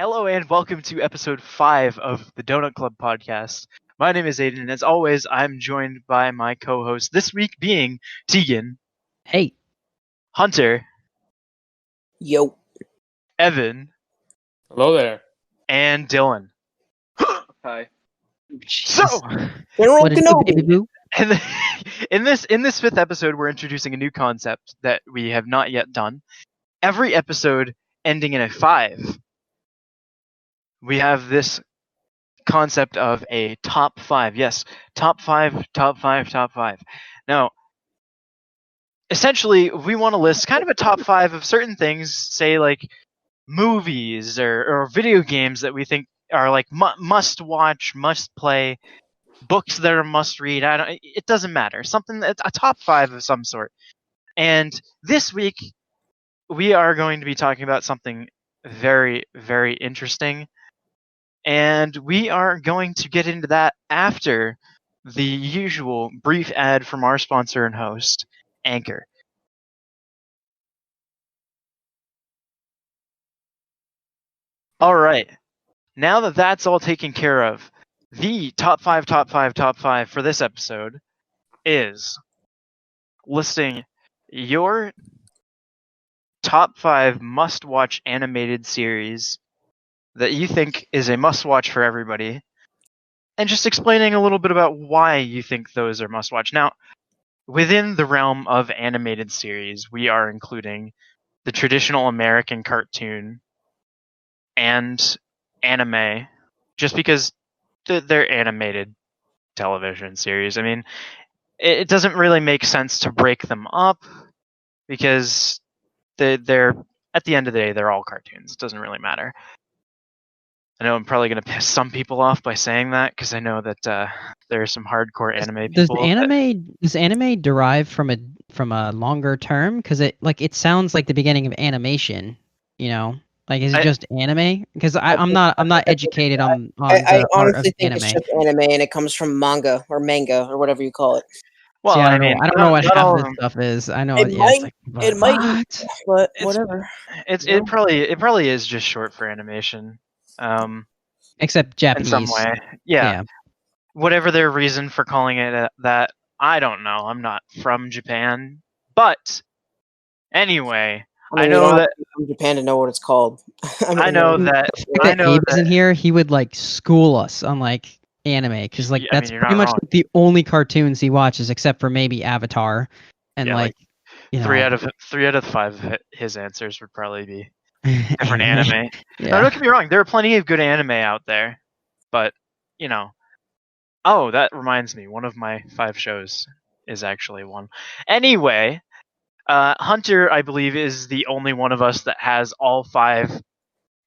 Hello and welcome to episode 5 of the Donut Club podcast. My name is Aidan, and as always, I'm joined by my co-host, this week being Teigan, Hey. Hunter, Yo. Evan, Hello there. and Dylan. Hi. So, General What is the baby Kenobi. boo? and in this 5th episode, we're introducing a new concept that we have not yet done. Every episode ending in a 5. We have this concept of a top 5. Yes, top 5, top 5, top 5. Now, essentially, we want to list kind of a top 5 of certain things, say like movies or video games that we think are like must watch, must play, books that are must read. It doesn't matter. Something a top 5 of some sort. And this week, we are going to be talking about something very, very interesting. And we are going to get into that after the usual brief ad from our sponsor and host, Anchor. All right. Now that that's all taken care of, the top 5 for this episode is listing your top 5 must-watch animated series that you think is a must-watch for everybody, and just explaining a little bit about why you think those are must-watch. Now, within the realm of animated series, we are including the traditional American cartoon and anime, just because they're animated television series. I mean, it doesn't really make sense to break them up, because they're at the end of the day, they're all cartoons. It doesn't really matter. I know I'm probably going to piss some people off by saying that, because I know that there are some hardcore anime people. Does anime derive from a longer term? Because it sounds like the beginning of animation. You know, like is it just anime? Because I'm not educated on I the art of honestly think anime. it's just anime, and it comes from manga or whatever you call it. Well, See, I don't know not what half all of of this them. stuff is. I know It yeah, might- it's like, it might- what? But It's- whatever. It probably is just short for animation. Except In Japanese. some way, yeah. Whatever their reason for calling it that, I don't know. I'm not from Japan, but anyway, I you know don't have that to be from Japan to know what it's called. I know that I know Abe that isn't here. He would like school us on like anime because like Yeah, I mean, that's you're pretty not much wrong. the only cartoons he watches, except for maybe Avatar, and Yeah, like you know, 3 out of 5 of his answers would probably be different anime. Yeah. No, don't get me wrong. There are plenty of good anime out there, but you know. Oh, that reminds me. One of my 5 shows is actually one. Anyway, Hunter, I believe, is the only one of us that has all 5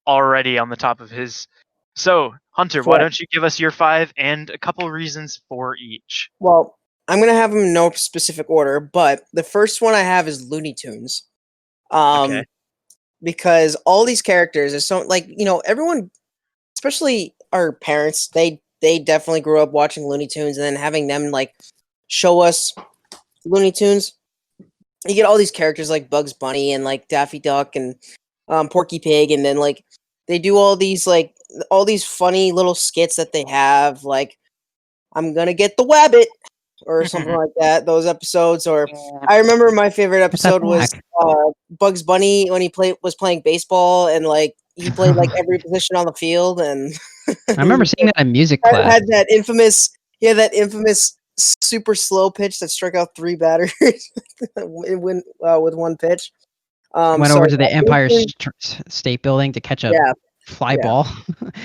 already on the top of his. So, Hunter, why Correct. don't you give us your 5 and a couple reasons for each? Well, I'm gonna have them in no specific order, but the first one I have is Looney Tunes. Okay. Because all these characters are so everyone, especially our parents, they definitely grew up watching Looney Tunes, and then having them like show us Looney Tunes. You get all these characters like Bugs Bunny and like Daffy Duck and Porky Pig, and then like they do all these funny little skits that they have, like I'm gonna get the wabbit or something like that. Those episodes, or I remember my favorite episode was Bugs Bunny when he was playing baseball, and like he played like every position on the field, and I remember seeing that in music I class. had that infamous super slow pitch that struck out 3 batters with one pitch. Went over to the Empire State Building to catch a fly ball.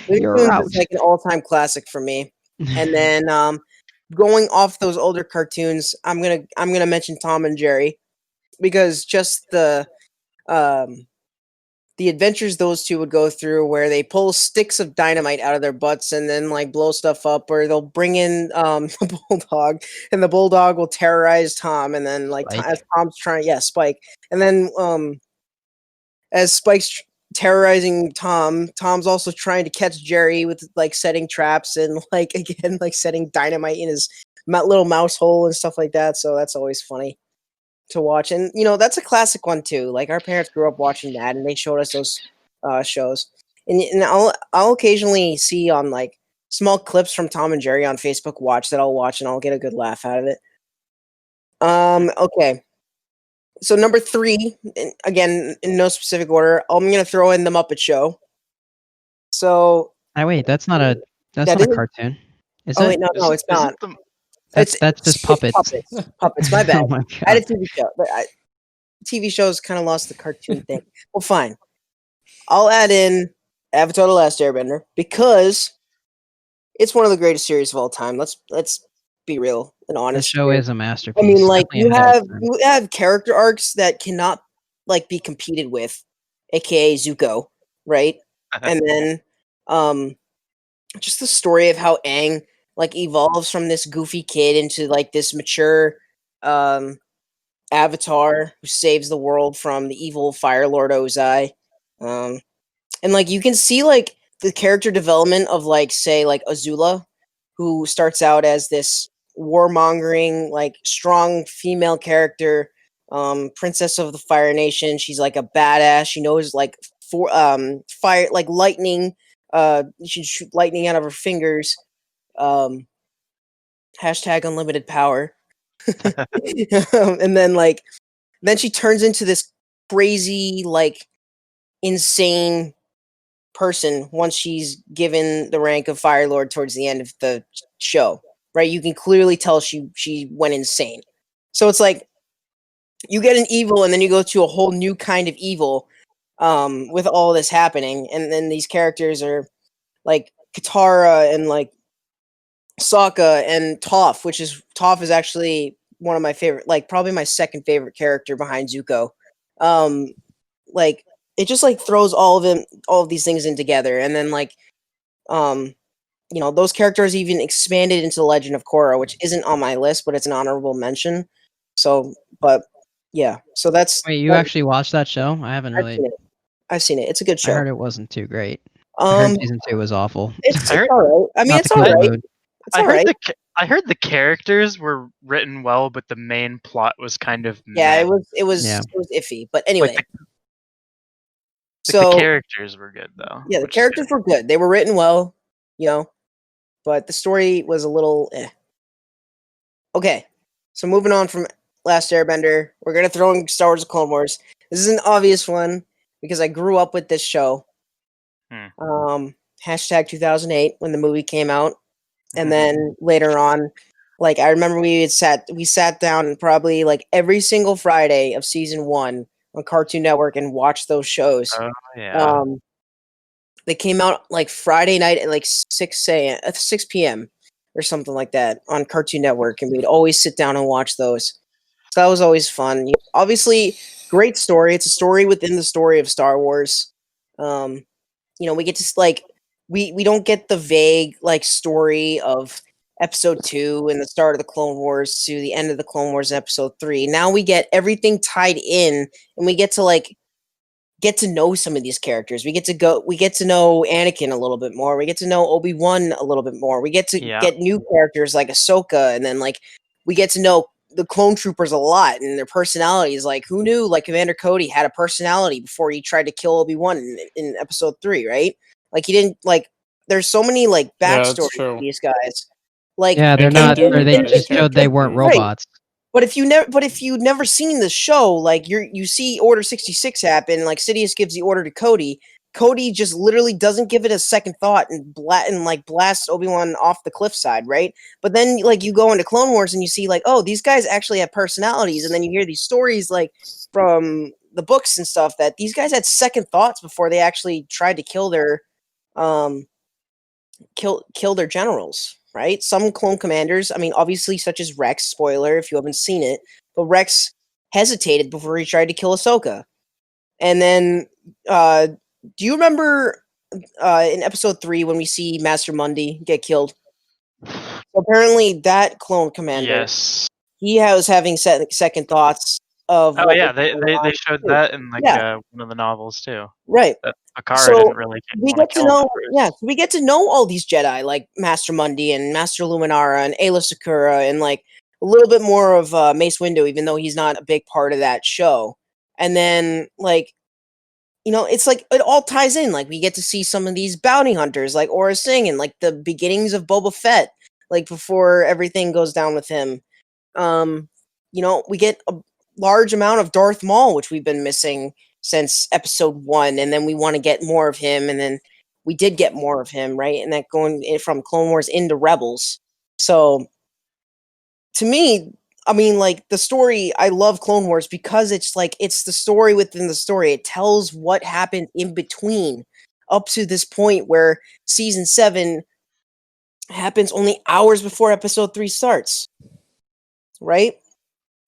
You're out. It's like an all-time classic for me. And then going off those older cartoons, I'm gonna mention Tom and Jerry, because just the adventures those two would go through, where they pull sticks of dynamite out of their butts and then like blow stuff up, or they'll bring in the bulldog, and the bulldog will terrorize Tom, and then like as Tom's trying, Spike, and then as Spike's terrorizing Tom's also trying to catch Jerry with like setting traps and like again like setting dynamite in his little mouse hole and stuff like that. So that's always funny to watch, and that's a classic one too. Like our parents grew up watching that, and they showed us those shows. and I'll occasionally see on like small clips from Tom and Jerry on Facebook Watch that I'll watch and I'll get a good laugh out of it. Okay. So number 3, again in no specific order, I'm gonna throw in the Muppet Show. So Wait, that's not a That is- cartoon. Is oh it? wait, no, it's not. That's just it's puppets. Puppets. My bad. Oh my I had a god. TV show, but TV shows kind of lost the cartoon thing. Well, fine. I'll add in Avatar: The Last Airbender because it's one of the greatest series of all time. Let's be real and The honest. show here. is a masterpiece. I mean, like Definitely ahead of its time. you have character arcs that cannot like be competed with, aka Zuko, right? And then just the story of how Aang like evolves from this goofy kid into like this mature avatar who saves the world from the evil Fire Lord Ozai. And like you can see like the character development of like say like Azula, who starts out as this warmongering like strong female character, princess of the Fire Nation. She's like a badass. She knows like fire like lightning. She can shoot lightning out of her fingers. Hashtag unlimited power. And then she turns into this crazy like insane person once she's given the rank of Fire Lord towards the end of the show, right? You can clearly tell she went insane. So it's like you get an evil and then you go to a whole new kind of evil with all this happening, and then these characters are like Katara and like Sokka and Toph, Toph is actually one of my favorite, like probably my second favorite character behind Zuko. Like it just like throws all of these things in together, and then like those characters even expanded into the Legend of Korra, which isn't on my list, but it's an honorable mention. So, but yeah, so that's Wait, you actually watched that show? I haven't really. I've seen it. It's a good show. I heard it wasn't too great. I heard Um, season 2 was awful. it's I heard- all right. I mean, Not it's the all kind of right. mood. It's all right. I heard the characters were written well, but the main plot was kind of Yeah, meh. it was Yeah. iffy, but anyway. Like the So characters were good though. yeah, the which is good. characters were good. They were written well, but the story was a little eh. Okay, so moving on from Last Airbender, we're gonna throw in Star Wars: The Clone Wars. This is an obvious one because I grew up with this show. Hashtag 2008 when the movie came out, and then later on, like I remember we sat down probably like every single Friday of season 1 on Cartoon Network and watched those shows. Oh yeah. They came out like Friday night at like 6 p.m. or something like that on Cartoon Network, and we'd always sit down and watch those. So that was always fun. Obviously, great story. It's a story within the story of Star Wars. We get to like we don't get the vague like story of episode 2 and the start of the Clone Wars to the end of the Clone Wars in episode 3. Now we get everything tied in, and we get to like get to know some of these characters. We get to know Anakin a little bit more. We get to know Obi-Wan a little bit more. We get to get new characters like Ahsoka, and then like we get to know the clone troopers a lot and their personalities. Like who knew like Commander Cody had a personality before he tried to kill Obi-Wan in episode 3, right? Like he didn't like there's so many like backstories for these guys. Like yeah, they're not. Or they just showed they weren't robots. But if you've never seen the show, like you see Order 66 happen, like Sidious gives the order to Cody. Cody just literally doesn't give it a second thought and blasts Obi-Wan off the cliffside, right? But then like you go into Clone Wars and you see like, oh, these guys actually have personalities, and then you hear these stories like from the books and stuff that these guys had second thoughts before they actually tried to kill their generals. Right? Some clone commanders, I mean, obviously, such as Rex, spoiler if you haven't seen it, but Rex hesitated before he tried to kill Ahsoka. And then, do you remember in episode 3 when we see Master Mundi get killed? Apparently, that clone commander, he was having second thoughts of. Oh yeah, they showed that in like one of the novels too. Right. That Picard didn't really. We get to know, we get to know all these Jedi, like Master Mundi and Master Luminara and Ayla Secura, and like a little bit more of Mace Windu, even though he's not a big part of that show. And then, like, it's like it all ties in. Like we get to see some of these bounty hunters, like Aura Singh, and like the beginnings of Boba Fett, like before everything goes down with him. We get a large amount of Darth Maul, which we've been missing since episode 1, and then we want to get more of him, and then we did get more of him, right? And that going from Clone Wars into Rebels. So to me, I mean, like the story, I love Clone Wars because it's the story within the story. It tells what happened in between up to this point where season 7 happens only hours before episode 3 starts. Right?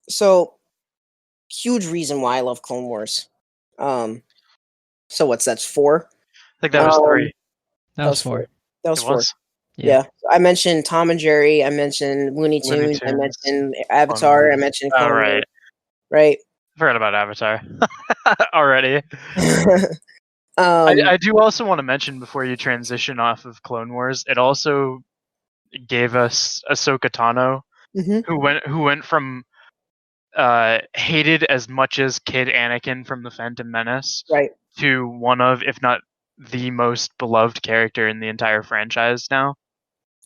So huge reason why I love Clone Wars. So that's 4? I think that was 3. That was 4. That was It 4. was? Yeah. I mentioned Tom and Jerry. I mentioned Looney Tunes. I mentioned Avatar. I mentioned Clone right. Wars. Right. I forgot about Avatar already. Um, I do also want to mention before you transition off of Clone Wars, it also gave us Ahsoka Tano, mhm. who went from hated as much as Kid Anakin from the Phantom Menace Right. to one of, if not the most beloved character in the entire franchise now.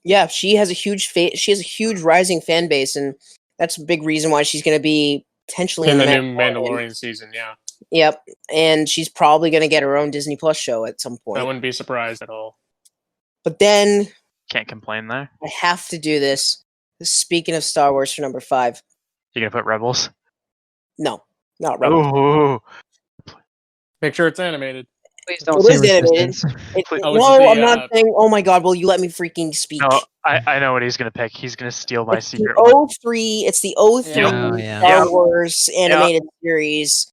Yeah, she has a huge rising fan base, and that's a big reason why she's going to be potentially In in the the new Mandalorian season, yeah. Yep, and she's probably going to get her own Disney Plus show at some I point. wouldn't be surprised at all. But then Can't complain there. I have to do this. Speaking of Star Wars for number 5. You gonna put Rebels? No, not Rebels. Ooh. Make sure it's animated. Please don't It say is animated. Resistance. No, I'm not saying. Oh my God! Will you let me freaking speak? No, I know what he's gonna pick. He's gonna steal my It's secret the one. 03. It's the 03 Oh, yeah. Star Yep. Wars animated series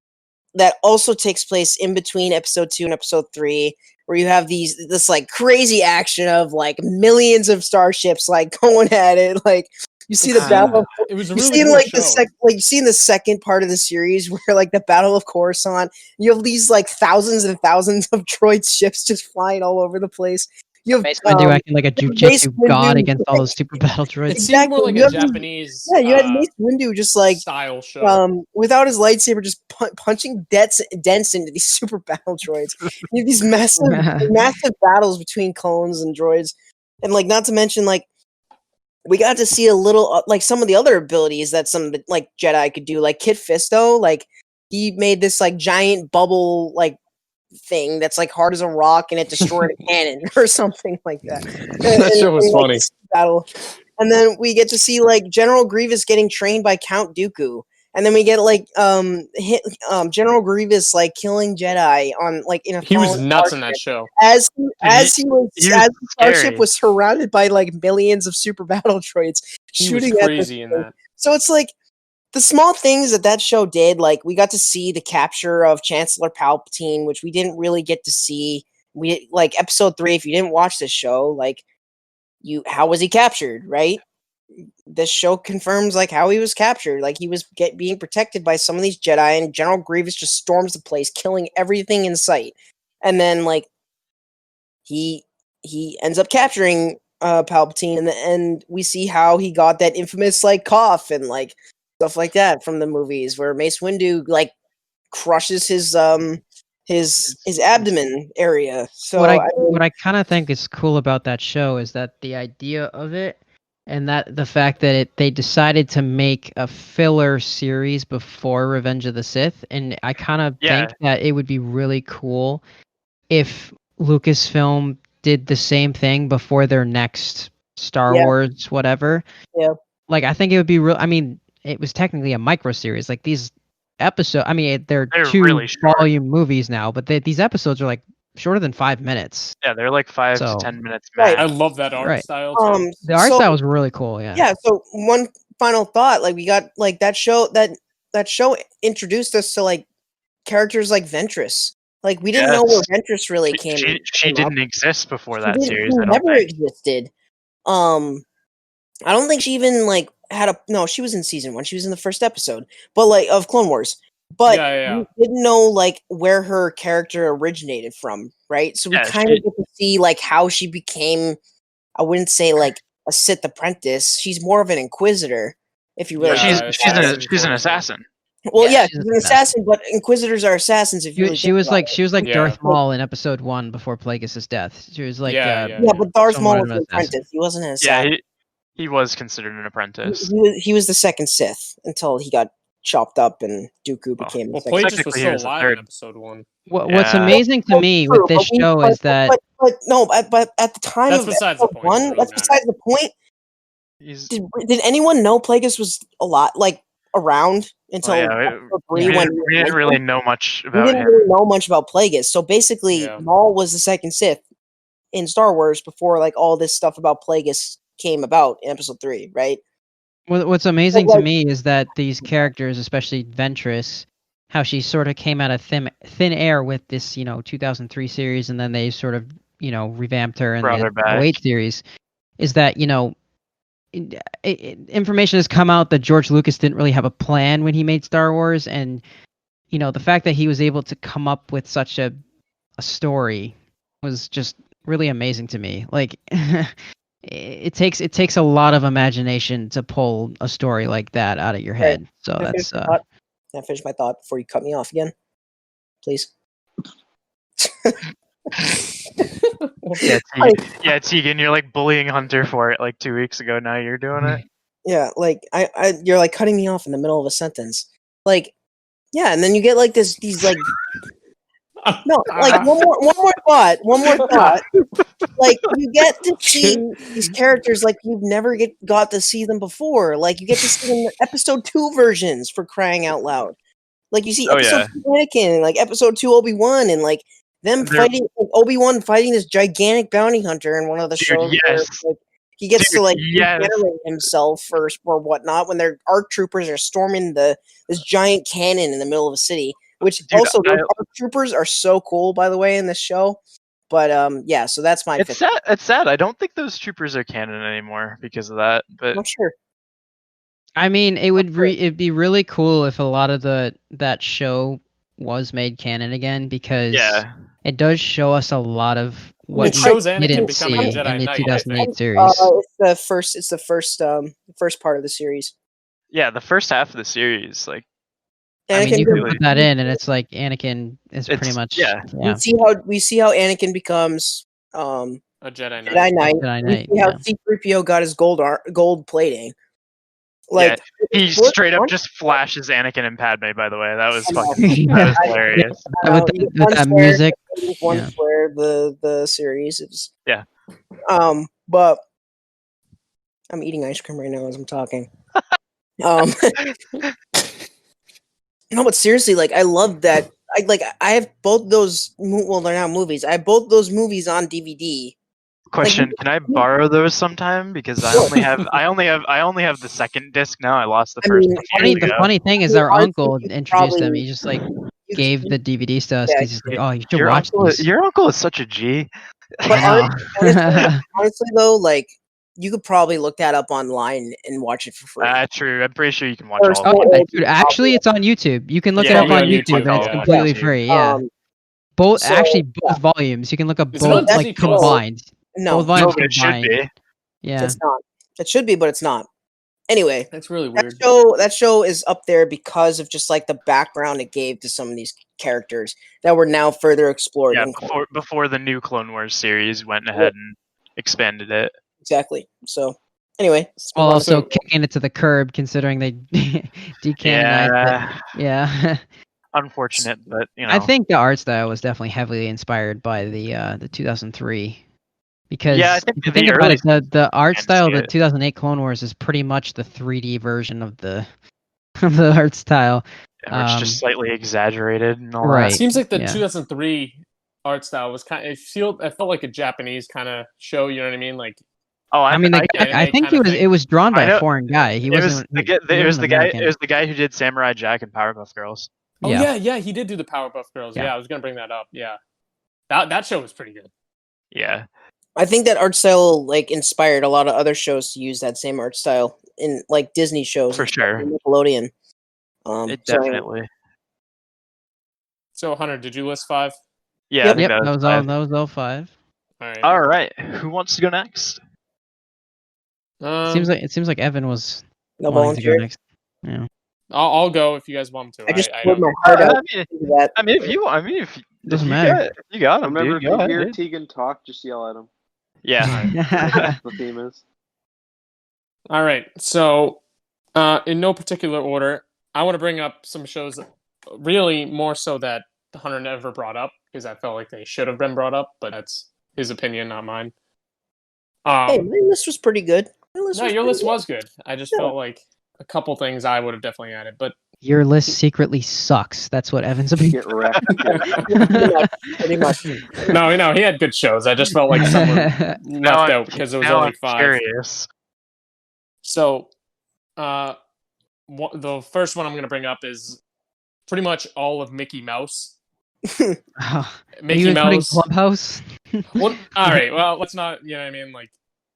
that also takes place in between episode 2 and episode 3, where you have this like crazy action of like millions of starships like going at it. Like you see the battle. It was a You really see in cool like show. you see in the second part of the series where like the Battle of Coruscant, you have these like thousands and thousands of droid ships just flying all over the place. You have Mace Windu acting like a Mace jujitsu god Windu- against all those super battle droids. It seemed more like You a have these- Japanese you had Mace Windu just like style show. without his lightsaber, just punching dents into these super battle droids. You have these massive battles between clones and droids, and like not to mention like we got to see a little like some of the other abilities that some of the, like Jedi could do. Like Kit Fisto, like he made this like giant bubble like thing that's like hard as a rock, and it destroyed a cannon or something like that. That show was funny. Battle. And then we get to see like General Grievous getting trained by Count Dooku. And then we get like General Grievous like killing Jedi on like in a He was fallen nuts in that starship. show. As the starship scary. was surrounded by like millions of super battle droids He was shooting at this crazy in thing. that. So it's like the small things that show did, like we got to see the capture of Chancellor Palpatine, which we didn't really get to see. We like episode 3. If you didn't watch this show, like how was he captured, right? This show confirms like how he was captured. Like he was being protected by some of these Jedi, and General Grievous just storms the place, killing everything in sight. And then like he ends up capturing Palpatine, and we see how he got that infamous like cough and like stuff like that from the movies, where Mace Windu like crushes his abdomen area. So what I kind of think is cool about that show is that the idea of it, and that the fact that they decided to make a filler series before Revenge of the Sith, and I kind of think that it would be really cool if Lucasfilm did the same thing before their next Star Wars whatever. Yeah. Like I think it would be real. I mean, it was technically a micro series. Like these episodes, I mean, they're 2 really short. volume movies now, but these episodes are like shorter than 5 minutes. Yeah, they're like 5 to 10 minutes max. Right. I love that art style too. The art style was really cool. Yeah. Yeah. So one final thought, like we got like that show introduced us to like characters like Ventress. Like we didn't know where Ventress really came. She didn't exist before that series. She I don't never think. existed. I don't think she even like no, she was in season 1. She was in the first episode, but like of Clone Wars. But we didn't know like where her character originated from, right? So we kind of get to see like how she became. I wouldn't say like a Sith apprentice. She's more of an Inquisitor, if you really. She's an assassin. Well, yeah, she's she's the an best. assassin, but Inquisitors are assassins. If you really She think was about like Yeah. Darth Maul in Episode 1 before Plagueis' death. She was like Yeah, it. Yeah, but Darth Maul somewhat was of an an assassin. apprentice. He wasn't an Yeah, assassin. he was considered an apprentice. He was the second Sith until he got chopped up and Dooku became the Well, second. Plagueis was Technically, he still was the alive in third. Episode 1. What's Yeah. amazing to me with this show is that but at the time That's of besides the Episode point. It doesn't 1, really that's matter. besides the point. He's Did anyone know Plagueis was a lot around until Episode 3 we when didn't really know much we about didn't him. really know much about Plagueis. So basically, Yeah. Maul was the second Sith in Star Wars before like all this stuff about Plagueis came about in Episode 3, right? what's amazing to me is that these characters, especially Ventress, how she sort of came out of thin air with this 2003 series, and then they sort of revamped her in Brought the her back. 08 series. Is that information has come out that George Lucas didn't really have a plan when he made Star Wars, and the fact that he was able to come up with such a story was just really amazing to me. Like it takes a lot of imagination to pull a story like that out of your head. So Can I that's finish my thought? Can I finish my thought before you cut me off again, please? Yeah, Teigan, you're like bullying Hunter for it like 2 weeks ago. Now you're doing it. Yeah, like you're like cutting me off in the middle of a sentence. Like, yeah, and then you get like these like no, like one more thought. Like you get to see these characters like you've never got to see them before. Like you get to see them in the Episode 2 versions, for crying out loud. Like you see Episode 2 Anakin, and like Episode 2 Obi-Wan, and like them fighting, like, Obi-Wan fighting this gigantic bounty hunter in one of the shows. Yes. Where, like, he gets to like regenerate himself or whatnot when their ARC troopers are storming this giant cannon in the middle of a city. Which those ARC troopers are so cool, by the way, in this show. But yeah, so that's my. It's sad. It's sad. I don't think those troopers are canon anymore because of that. But I'm not sure. I mean, it'd be really cool if a lot of that show was made canon again, because it does show us a lot of what it shows we Anakin didn't becoming see a Jedi in the Knight, 2008 series. It's the first part of the series. Yeah, the first half of the series, like. I mean, you can put that in, and it's like Anakin is pretty much. We see how Anakin becomes a Jedi Knight. Knight. We see how C-3PO got his gold plating. Like he straight up just flashes Anakin and Padme. By the way, that was fucking that was hilarious. With that music. One square the series is yeah. But I'm eating ice cream right now as I'm talking. No, but seriously, like I love that. I have both those. Well, they're not movies. I have both those movies on DVD. Question: can I borrow those sometime? Because I only have the second disc now. I lost the first. The funny thing is, our uncle introduced them. He just like gave the DVDs to us because he's like, "Oh, you should watch these." Your uncle is such a G. But honestly, though, like you could probably look that up online and watch it for free. True. I'm pretty sure you can watch all of it. Dude, actually, it's on YouTube. You can look it up on YouTube, and it's completely free. Yeah. Both volumes. You can look up both like combined. No, both volumes it should be. Yeah, it's not. It should be, but it's not. Anyway, that's really weird. That show is up there because of just like the background it gave to some of these characters that were now further explored. Yeah, before the new Clone Wars series went ahead and expanded it. Exactly. So, anyway, while also kicking it to the curb, considering they decanonized it. Yeah. Unfortunate, but I think the art style was definitely heavily inspired by the 2003. Because I think if you think about it, the art style of the 2008 Clone Wars is pretty much the 3D version of the art style. It's just slightly exaggerated and all right. that. It seems like the 2003 art style was it felt like a Japanese kind of show. You know what I mean? Like, I think it was drawn by a foreign guy. It was the guy who did Samurai Jack and Powerpuff Girls. Oh yeah, he did do the Powerpuff Girls. Yeah, I was gonna bring that up. Yeah, that show was pretty good. Yeah. I think that art style like inspired a lot of other shows to use that same art style in like Disney shows for sure. Nickelodeon. It definitely. So Hunter, did you list 5? Yeah, yep. That was all 5. All right. Who wants to go next? It seems like Evan was no wanting to go next. Yeah. I'll go if you guys want me to. I just I poured don't. my heart out I mean, to that. if Doesn't you matter. got, you got him, Remember, dude. if Go you ahead, hear dude. Teigan talk, just yell at him. Yeah. That's the theme is. All right. So, in no particular order, I want to bring up some shows that really more so that Hunter never brought up because I felt like they should have been brought up, but that's his opinion, not mine. Hey, my list was pretty good. No, your pretty list good. was good. I just Yeah. felt like a couple things I would have definitely added, but Your list secretly sucks. That's what Evan's opinion. Get wrecked. Pretty much. no, he had good shows. I just felt like some were left Now out because it was now only I'm 5. curious. So, the first one I'm going to bring up is pretty much all of Mickey Mouse. Are Mickey you including Mouse. Clubhouse? Well, all right. Well, let's not. You know what I mean? Like,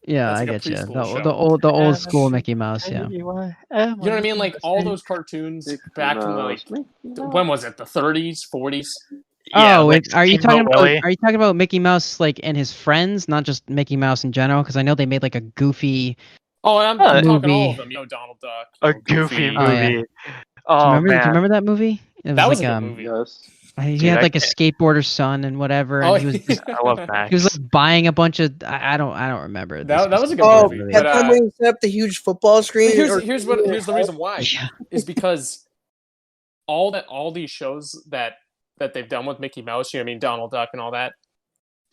Yeah, That's I like a get you. preschool show. The old school Mickey Mouse. Yeah. you know what I mean? Like all those cartoons back from like when was it? The 30s, 40s. Yeah, Oh, like are you talking Steamboat about? Willie. Are you talking about Mickey Mouse like and his friends, not just Mickey Mouse in general? Because I know they made like a goofy. Oh, I'm Uh, talking all movie. of them. You know, Donald Duck. A you know, goofy Oh, yeah. movie. Oh, Do you man. remember that movie? It That was like a good movie. Yes. he Dude, had I like a can't- skateboarder's son and whatever, and Oh, he was just, I love Max. he was like buying a bunch of I don't remember. the That was a specific good Oh, movie, that but, time when you set up the huge football screen. here's or- here's the reason why Yeah. is because all these shows that they've done with Mickey Mouse, you know what I mean, Donald Duck and all that,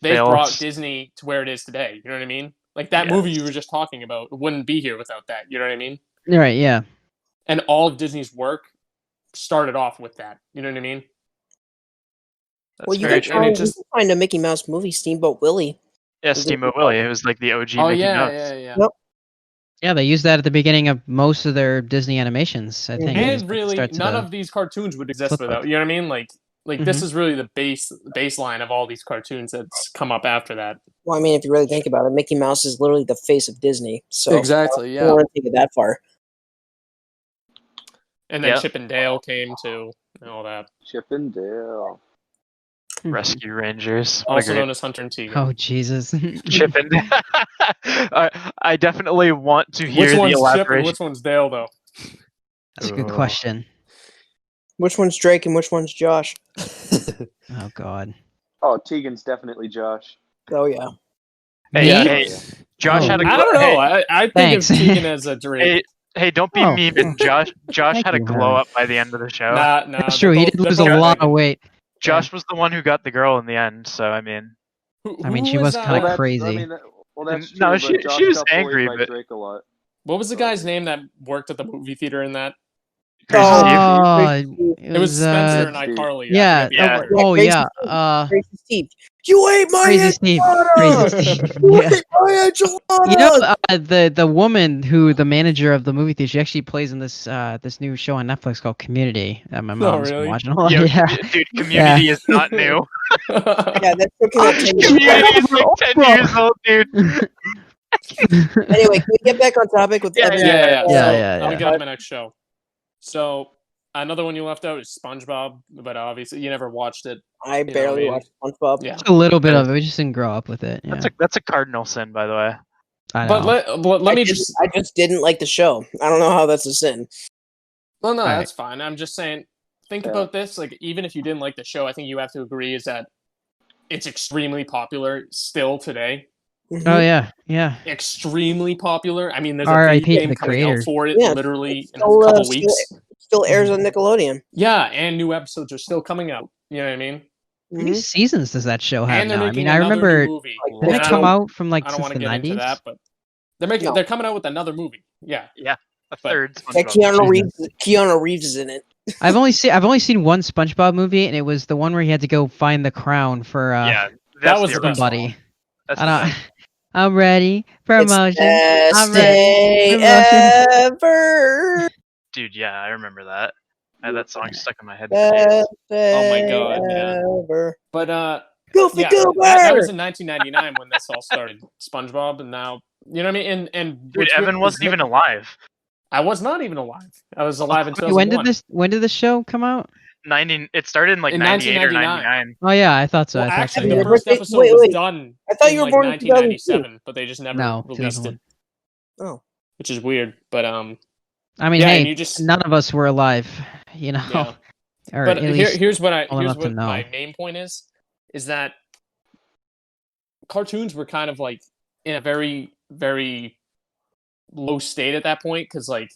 they've Fails. brought Disney to where it is today. You know what I mean? Like that movie Yes. you were just talking about wouldn't be here without that. You know what I mean? Right. Yeah. And all of Disney's work started off with that. You know what I mean? That's Well, you very can, true. And it find, just- you can find a Mickey Mouse movie, Steamboat Willie. Yeah, Steamboat Willie. It was like the OG Oh Mickey yeah, Mouse. yeah. Yep. Yeah, they used that at the beginning of most of their Disney animations. I think. And really, none of these cartoons would exist flip without. book. You know what I mean? Like this is really the baseline of all these cartoons that's come up after that. Well, I mean, if you really think about it, Mickey Mouse is literally the face of Disney. So Exactly, I don't want to take it that far. And then Yep. Chip and Dale came to and all that. Chip and Dale. Rescue Rangers. What a Also great- known as Hunter and Teigan. Oh Jesus! Chip and I definitely want to hear Which the one's Chip and elaboration. which one's Dale, though? That's a good Ugh. question. Which one's Drake and which one's Josh? Oh God. Oh, Teigan's definitely Josh. Oh yeah. Hey, Me? hey, Josh Oh. had a I don't know. Hey, I think Thanks. of Teigan as a Drake. hey, don't be Oh. memeing. Josh Thank had a you, glow Harry. up by the end of the show. Nah, That's true. He did lose a lot of weight. Josh was the one who got the girl in the end. So I mean, I mean, she was kinda Well, crazy. I mean, well, that's true, No, but she Josh was got bullied angry, by but- Drake a lot. What was the guy's name that worked at the movie theater in that? Crazy Steve. Oh, It was Spencer and Steve. iCarly. I Yeah. forget the Yeah. actor. Oh Crazy yeah. Crazy Steve. You ate my Crazy Steve. enchilada! Crazy Steve. You Yeah. ate my enchilada! You know, the woman who the manager of the movie theater, she actually plays in this this new show on Netflix called Community that my mom's been really? watching a lot. Yo, Yeah. dude, Community is not new. Yeah, that's looking at 10 years. Community is like 10 years old, dude. Anyway, can we get back on topic with Yeah, Evan? Yeah. Yeah, So, yeah, I'll yeah. get to my next show. So another one you left out is SpongeBob, but obviously you never watched it. I know, barely man. watched SpongeBob. Yeah. A little bit of it. We just didn't grow up with it. Yeah. That's a cardinal sin, by the way. I But know. let me I just. I just didn't like the show. I don't know how that's a sin. Well, no, Alright. that's fine. I'm just saying. Think Yeah. about this. Like, even if you didn't like the show, I think you have to agree is that it's extremely popular still today. Mhm. Oh yeah, yeah. Extremely popular. I mean, there's a R.I.P. video to game the coming out creators. for it Yeah, literally in a still, couple still- weeks. Still airs on Nickelodeon. Yeah, and new episodes are still coming out. You know what I mean? How many seasons does that show have And they're now? I making mean, I another remember new movie. Like, didn't And it I come don't- out from like I don't since want to the get into 90s? that, but No. they're coming out with another movie. Yeah. A But- third. That SpongeBob. Keanu Reeves is in it. I've only seen one SpongeBob movie, and it was the one where he had to go find the crown for Yeah, That that's was the the best original. somebody. That's I the don't. best. I'm ready for It's emotion. best I'm ready. day ever. Dude, yeah, I remember that. That song stuck in my head. for days. Best day Oh my God, yeah. ever. But Goofy yeah, Goober. that was in 1999 when this all started. SpongeBob, and now you know what I mean. And Dude, what's Evan weird wasn't is even alive. I was not even alive. I was alive in Wait, when 2001. did this show come out? It started in like In 98 or 1999. 99. Oh yeah, I thought so. Well, I thought actually, so. the Yeah. first Wait, episode wait, was wait. done I thought in you were like born in 1997, but they just never No, released 2001. it, Oh. which is weird. But I mean, Yeah, and hey, you just none of us were alive, you know. yeah. Or But at least here's what well enough to know. my main point is that cartoons were kind of like in a very very low state at that point because like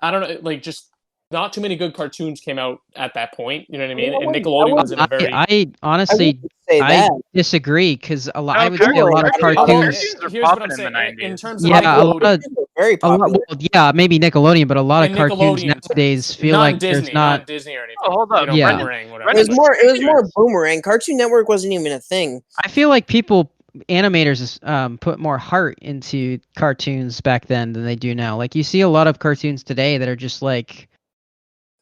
I don't know like just not too many good cartoons came out at that point. You know what I mean? And Nickelodeon was in a very I honestly wouldn't say I that. disagree because I would cartoons say a lot of were- cartoons. cartoons were here's what I'm popping in the saying. In 90s. terms of Yeah, a lot Nickelodeon, of Very a lot. popular. Well, yeah, maybe Nickelodeon, but a lot of in cartoons Nickelodeon nowadays times, feel not like in Disney, there's not. Disney or anything. Oh, hold up. You know, Yeah. Boomerang, whatever. It was more. It was more Cartoons. Boomerang. Cartoon Network wasn't even a thing. I feel like animators put more heart into cartoons back then than they do now. Like you see a lot of cartoons today that are just like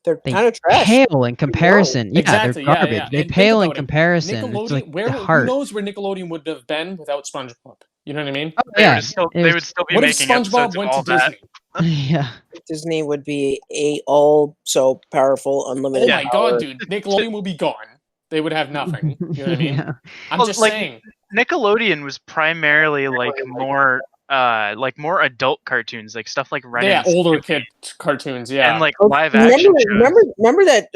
They're they kind of trash. pale in comparison. Yeah, Exactly. they're Yeah, garbage. yeah. They And think pale in about it. comparison. It's like Nickelodeon, the who heart. knows where Nickelodeon would have been without SpongeBob? You know what I mean? Oh, They yeah, would still, it they was- would still be What if making SpongeBob episodes of went all to that. Disney? yeah. Disney would be a all so powerful, Oh unlimited. my power. god, dude! Nickelodeon will be gone. They would have nothing. You know what I mean? Yeah. I'm Well, just like, saying. Nickelodeon was primarily like more adult cartoons, like stuff like Ren Yeah, and older Stimpy, kid cartoons. Yeah. and like Oh, live action shows. remember that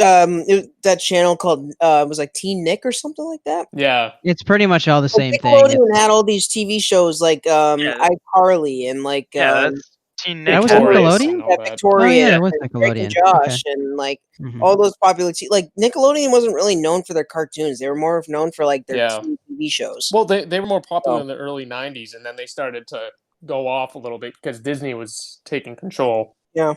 that channel called it was like Teen Nick or something like that. Yeah. It's pretty much all the Like, same thing. Nickelodeon had all these TV shows like Yeah. iCarly and like Yeah, that's Teen Nick. That was had, Victorious like, Nickelodeon? and all yeah, that. Victoria, Oh, yeah, it was and Drake and Nickelodeon. Okay. Josh, and like Mhm. all those popular like Nickelodeon wasn't really known for their cartoons. They were more known for like their Yeah. TV shows. Well, they were more popular Oh. in the early '90s, and then they started to go off a little bit because Disney was taking control. Yeah.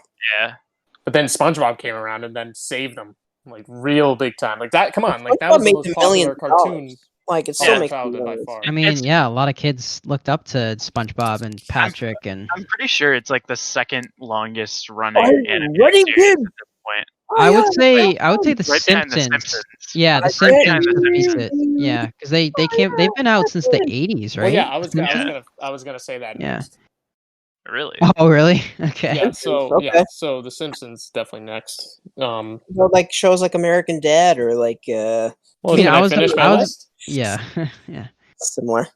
But then SpongeBob came around and then saved them like real big time. Like that. Come on, like that SpongeBob was the made most them popular millions of cartoon dollars. Like it of still our makes childhood by millions. far. I mean, It's- yeah, a lot of kids looked up to SpongeBob and Patrick, and I'm pretty sure it's like the second longest running Oh, animated what he series did? at this point. I would say the Right behind Simpsons. the Simpsons. Yeah, the Right Simpsons behind the beats Simpsons. it. Yeah, because they've been out since the 80s, right? Well, yeah, Simpsons? I was gonna say that. Yeah. Next. Really? Oh, really? Okay. Yeah. So Okay. So the Simpsons definitely next. Well, like shows like American Dad or like Well, I mean, can I I was- finish my I was- list? Yeah. Yeah. similar.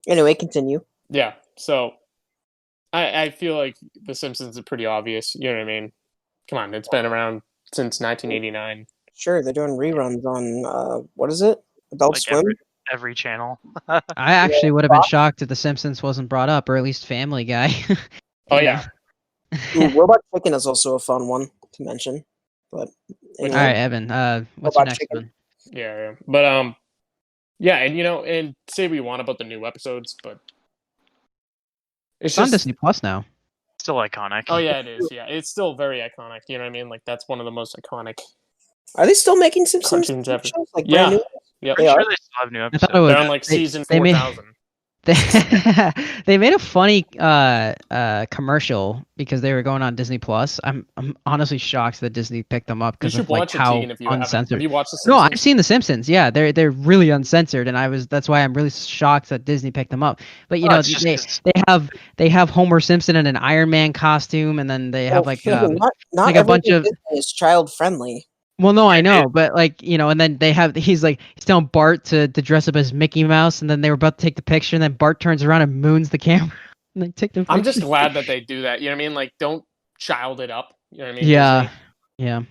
Anyway, continue. Yeah. So I feel like the Simpsons are pretty obvious. You know what I mean? Come on, it's been around since 1989. Sure, they're doing reruns on what is it? Adult Like Swim. every channel. I actually would have been shocked if The Simpsons wasn't brought up, or at least Family Guy. Oh You yeah. Ooh, Robot Chicken is also a fun one to mention. But All anyway, right, Evan. What's your Robot next Chicken. one? Yeah. But yeah, and and say what you want about the new episodes, but it's It's on just Disney Plus now. Still iconic. oh yeah, it is. Yeah, it's still very iconic. You know what I mean? Like that's one of the most iconic. are they still making Simpsons Cartoons ever. shows? Like Yeah. brand new? Yep. Pretty They sure are? they still have new I episodes. thought it was. They're on like they- season they made- 4000. They made a funny commercial because they were going on Disney Plus. I'm honestly shocked that Disney picked them up You because should of like watch it, how Tegan, if you haven't. uncensored. Have you watched the No, Simpsons? I've seen The Simpsons. Yeah, they're really uncensored, and that's why I'm really shocked that Disney picked them up. But you Well, know, it's just 'cause- they have Homer Simpson in an Iron Man couscostume, and then they have Well, like not like a bunch everything of- Disney is child friendly. well, no, I Yeah, know, but like and then he's telling Bart to dress up as Mickey Mouse, and then they were about to take the picture, and then Bart turns around and moons the camera, and they take the picture. I'm just glad that they do that. You know what I mean? Like, don't child it up. You know what I mean? Yeah, Disney. yeah.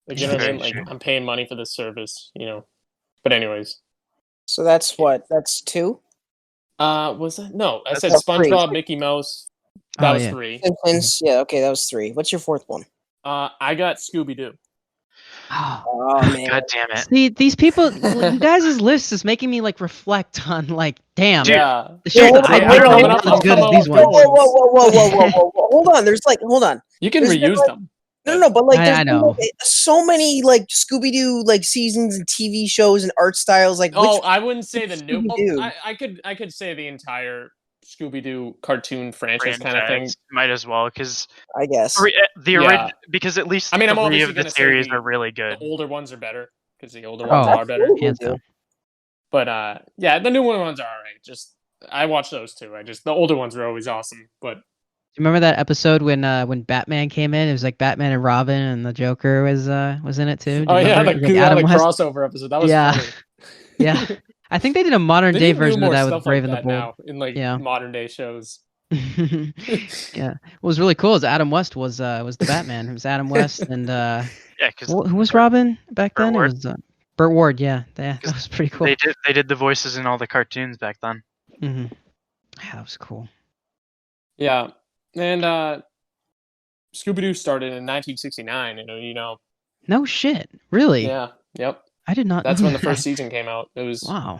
Like, you know what I Very mean? Like, true. I'm paying money for this service. But anyways, So that's what? That's two? was that no? I said That's three. SpongeBob, Mickey Mouse. That Oh, was yeah. 3. Simpsons. Yeah, okay, that was 3. What's your fourth one? I got Scooby Doo. Oh man. God damn it. See, these people, you guys' list is making me like reflect on like, damn, Dude, Yeah. the shows hold that on, I hold picked on, are hold not on, as good as hold these on. Whoa, ones. whoa, whoa, whoa, whoa, whoa, whoa, whoa. Hold on. Hold on. You can There's been, reuse like- them. No, but like, I there's been, know. like, so many like Scooby Doo like seasons and TV shows and art styles. Like, Oh, which I wouldn't say the new. Scooby-Doo? I could say the entire Scooby Doo cartoon franchise kind of thing. franchise might as well because I guess. Yeah. because at least I mean, I'm 3 obviously of the gonna say series the- are really The good. older ones are better because the older Oh, ones are better. absolutely. Hands down. But yeah, the new ones are alright. Just I watched those too. The older ones were always awesome. But You remember that episode when Batman came in? It was like Batman and Robin, and the Joker was in it too. Do oh you yeah, remember? the, It was, like, yeah, Adam the West. crossover episode that was Yeah. funny. Yeah, I think they did a modern They day need to do version of more that with stuff Brave like and the that Bold. now in like Yeah. modern day shows. Yeah, what was really cool is Adam West was the Batman. It was Adam West and Yeah, because who was Robin back Burt then? Ward. It was Burt Ward. Yeah, that 'Cause was pretty cool. they did the voices in all the cartoons back then. Hmm. Yeah, that was cool. Yeah, and Scooby-Doo started in 1969. You know. No shit, really? Yeah. Yep. I did not. That's know when the first that. season came out. It was, Wow.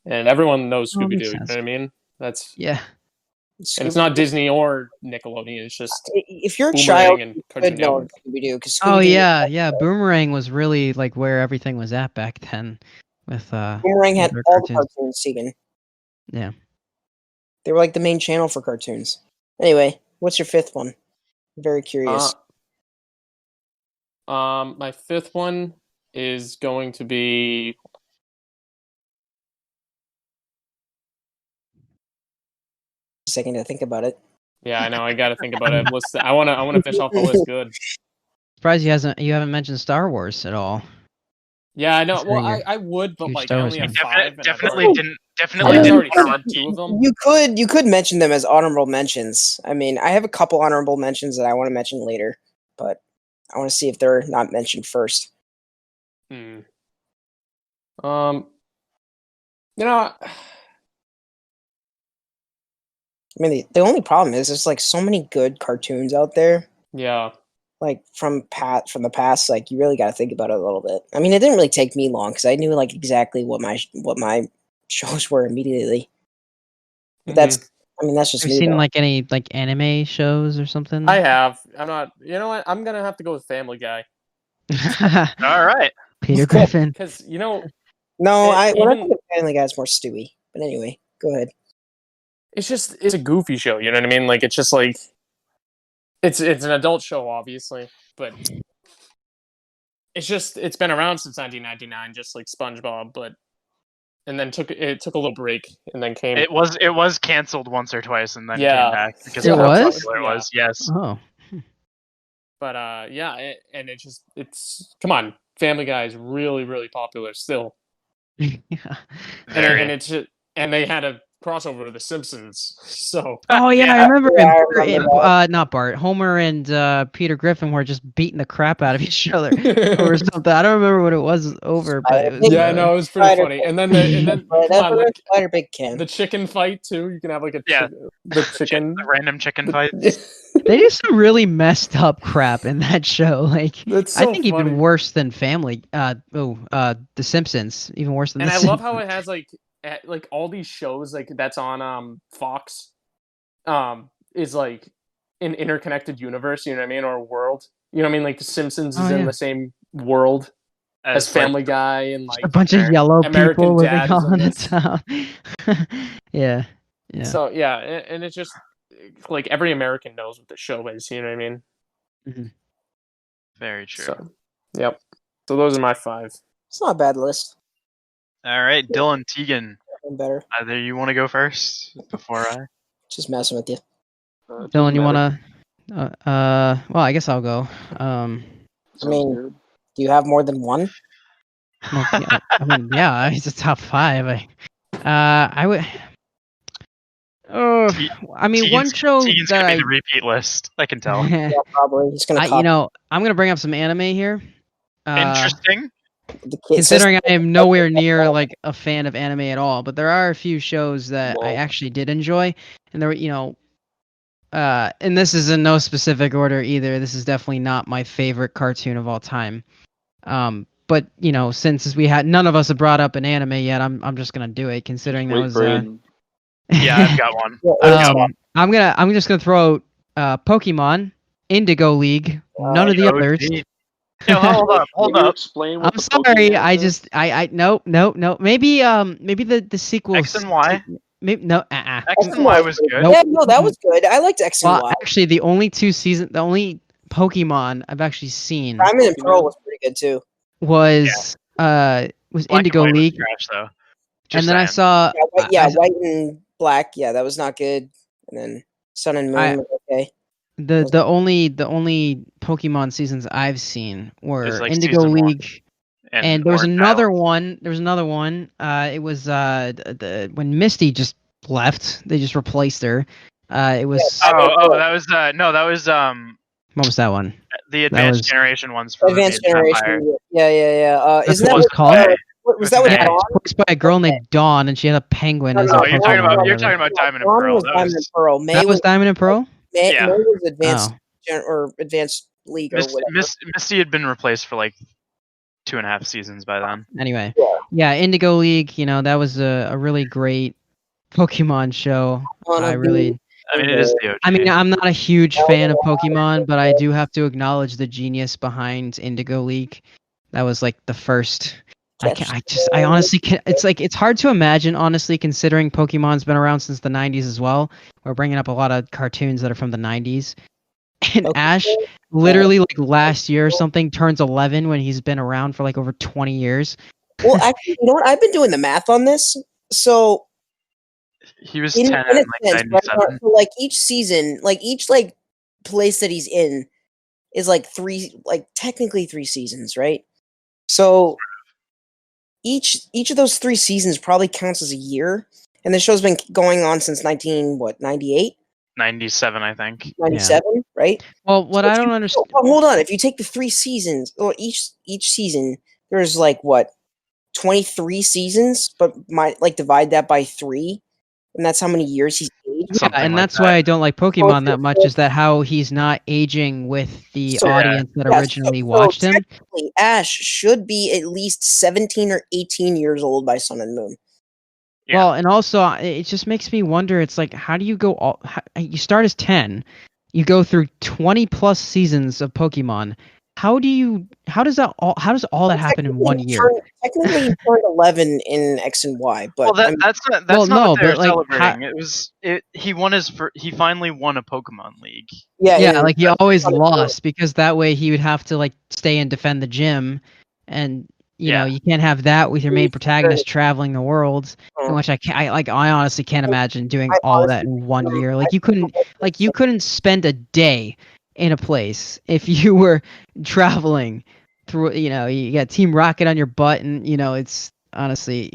and everyone knows Oh, Scooby-Doo. makes You know sense. what I mean? That's Yeah. and it's not Disney or Nickelodeon. It's just If you're a Boomerang child, and you Cartoon could know Network. Scooby-Doo because Oh yeah. Boomerang was really like where everything was at back then, with Boomerang had their all the cartoons. cartoons. Tegan, Yeah. they were like the main channel for cartoons. Anyway, what's your fifth one? I'm very curious. My fifth one is going to be A second to think about it. yeah. I know. I got to think about it. I want to finish off the list good. Surprised you haven't mentioned Star Wars at all. Yeah, I know. Considering Well, you're I would, but huge like Star I Wars only have fan. five. And Definitely I've didn't. I Definitely mean, already didn't. said two of them. You could mention them as honorable mentions. I mean, I have a couple honorable mentions that I want to mention later, but I want to see if they're not mentioned first. Hmm. You know, I mean, the only problem is there's like so many good cartoons out there. yeah. Like from the past, like you really got to think about it a little bit. I mean, it didn't really take me long because I knew like exactly what my shows were immediately. But that's, I mean, that's just Have you me. seen Though. like any like anime shows or something? I have. I'm not. You know what? I'm gonna have to go with Family Guy All right. Peter Griffin. because you know No, when I even think of Family Guy, it's more Stewie. But anyway, go ahead. it's a goofy show. You know what I mean? Like it's just like it's an adult show, obviously, but it's been around since 1999, just like SpongeBob, but and then took a little break and then came. It was canceled once or twice and then Yeah. came back because It of how was? popular it Yeah. was. Yes. Oh. But yeah, and it's come on, Family Guy is really really popular still, Yeah. Very. and it's just, and they had a crossover with The Simpsons, so Oh yeah, I Yeah. remember. Yeah, I Bart remember and, not Bart. Homer and Peter Griffin were just beating the crap out of each other over something. I don't remember what it was over, but it was. yeah, no, it was pretty Spider funny. And then come on, Whatever Spider Big can. the chicken fight too. You can have like Yeah. the chicken. The random chicken fight. They do some really messed up crap in that show. Like That's I so think funny. even worse than Family. The Simpsons. Even worse than. And The I love how Simpsons. it has like all these shows like that's on Fox, is like an interconnected universe. You know what I mean, or a world. You know what I mean? Like The Simpsons is Oh, in yeah. the same world as like, Family Guy, and like A bunch of yellow American people living Dad is in on the this. town. Yeah. Yeah. So yeah, and it's just like every American knows what the show is. You know what I mean? Mhm. Very true. So, yep. So those are my five. It's not a bad list. All right, Dylan, Teigan, I'm better. either you want to go first before I? Just messing with you. Dylan, you wanna? Well, I guess I'll go. I mean, do you have more than one? Well, yeah, I mean, yeah, it's a top five. I would. Oh, I mean, one show Teigan's that gonna be the repeat list. I can tell. Yeah, probably. He's gonna copy you know, I'm gonna bring up some anime here. Interesting. the kid. Considering I am nowhere near like a fan of anime at all, but there are a few shows that I Whoa. actually did enjoy, and there were, and this is in no specific order either. This is definitely not my favorite cartoon of all time. But since none of us have brought up an anime yet, I'm just gonna do it. Considering that Wait was for Aidan. Yeah, I've got one. I'm just gonna throw out Pokemon, Indigo League, none of the OG. others. Yo, hold Can you up. explain what I'm the sorry. Pokemon I is? just no. Maybe the sequel. X and Y. Maybe no. X and Y was good. Yeah, no, that was good. I liked X and Well, Y. actually, the only Pokemon I've actually seen Diamond and Pearl was pretty good too. was Black and Indigo White was League, trash though. and then I saying. saw White and Black. Yeah, that was not good. And then Sun and Moon was okay. the only Pokemon seasons I've seen were Is, like, Indigo season one. League. And there was Orange another Island. one. It was when Misty just left. They just replaced her. It was That was what was that one? the Advanced was- Generation ones for Advanced Radiant Sapphire. Generation. Yeah. That's Isn't what that it was called? was that with May. Yeah, Dawn? it's voiced by a girl named Dawn, and she had a penguin as No, a Oh, you're talking Pokemon or about whatever. Diamond and Dawn Pearl. was That Diamond and was Pearl. May That was Diamond and Pearl. yeah. May was Advanced Oh, or Advanced League or whatever. Misty had been replaced for like 2.5 seasons by then. anyway, Yeah. yeah, Indigo League. You know, that was a really great Pokemon show. Wanna I be really. I mean, it is the OG. I mean, I'm not a huge fan of Pokemon, but I do have to acknowledge the genius behind Indigo League. That was like the first. I honestly can't. It's like it's hard to imagine, honestly, considering Pokemon's been around since the '90s as well. We're bringing up a lot of cartoons that are from the '90s, and Ash, literally like last year or something, turns 11 when he's been around for like over 20 years. Well, actually, you know what? I've been doing the math on this. So He was in 10 a in like sense, right? 97. So like each season, like each like place that he's in is like technically 3 seasons, right? So each of those 3 seasons probably counts as a year, and the show's been going on since 98, 97, I think. 97, right? Well, what So I if don't you- understand. well, hold on. If you take the 3 seasons, or each season, there's like what 23 seasons, but divide that by 3, and that's how many years he's aged. Yeah, Something and like that's that. why I don't like Pokemon that much. Is that how he's not aging with the So- audience that Yeah, originally so watched him? technically, Ash should be at least 17 or 18 years old by Sun and Moon. Yeah. Well, and also it just makes me wonder. It's like, how do you go you start as 10, you go through 20 plus seasons of Pokemon. How does all that happen in 1 year? Technically, he turned 11 in X and Y, but Well, I mean, that's not Well, what no, they were but, like, celebrating. He finally won a Pokemon League. Yeah, like he always Sun and Moon. lost because that way he would have to like stay and defend the gym, and you know you can't have that with your main protagonist traveling the world, in which I honestly can't imagine doing all of that in 1 year. Like you couldn't spend a day in a place if you were traveling through. You know, you got Team Rocket on your butt, and you know it's honestly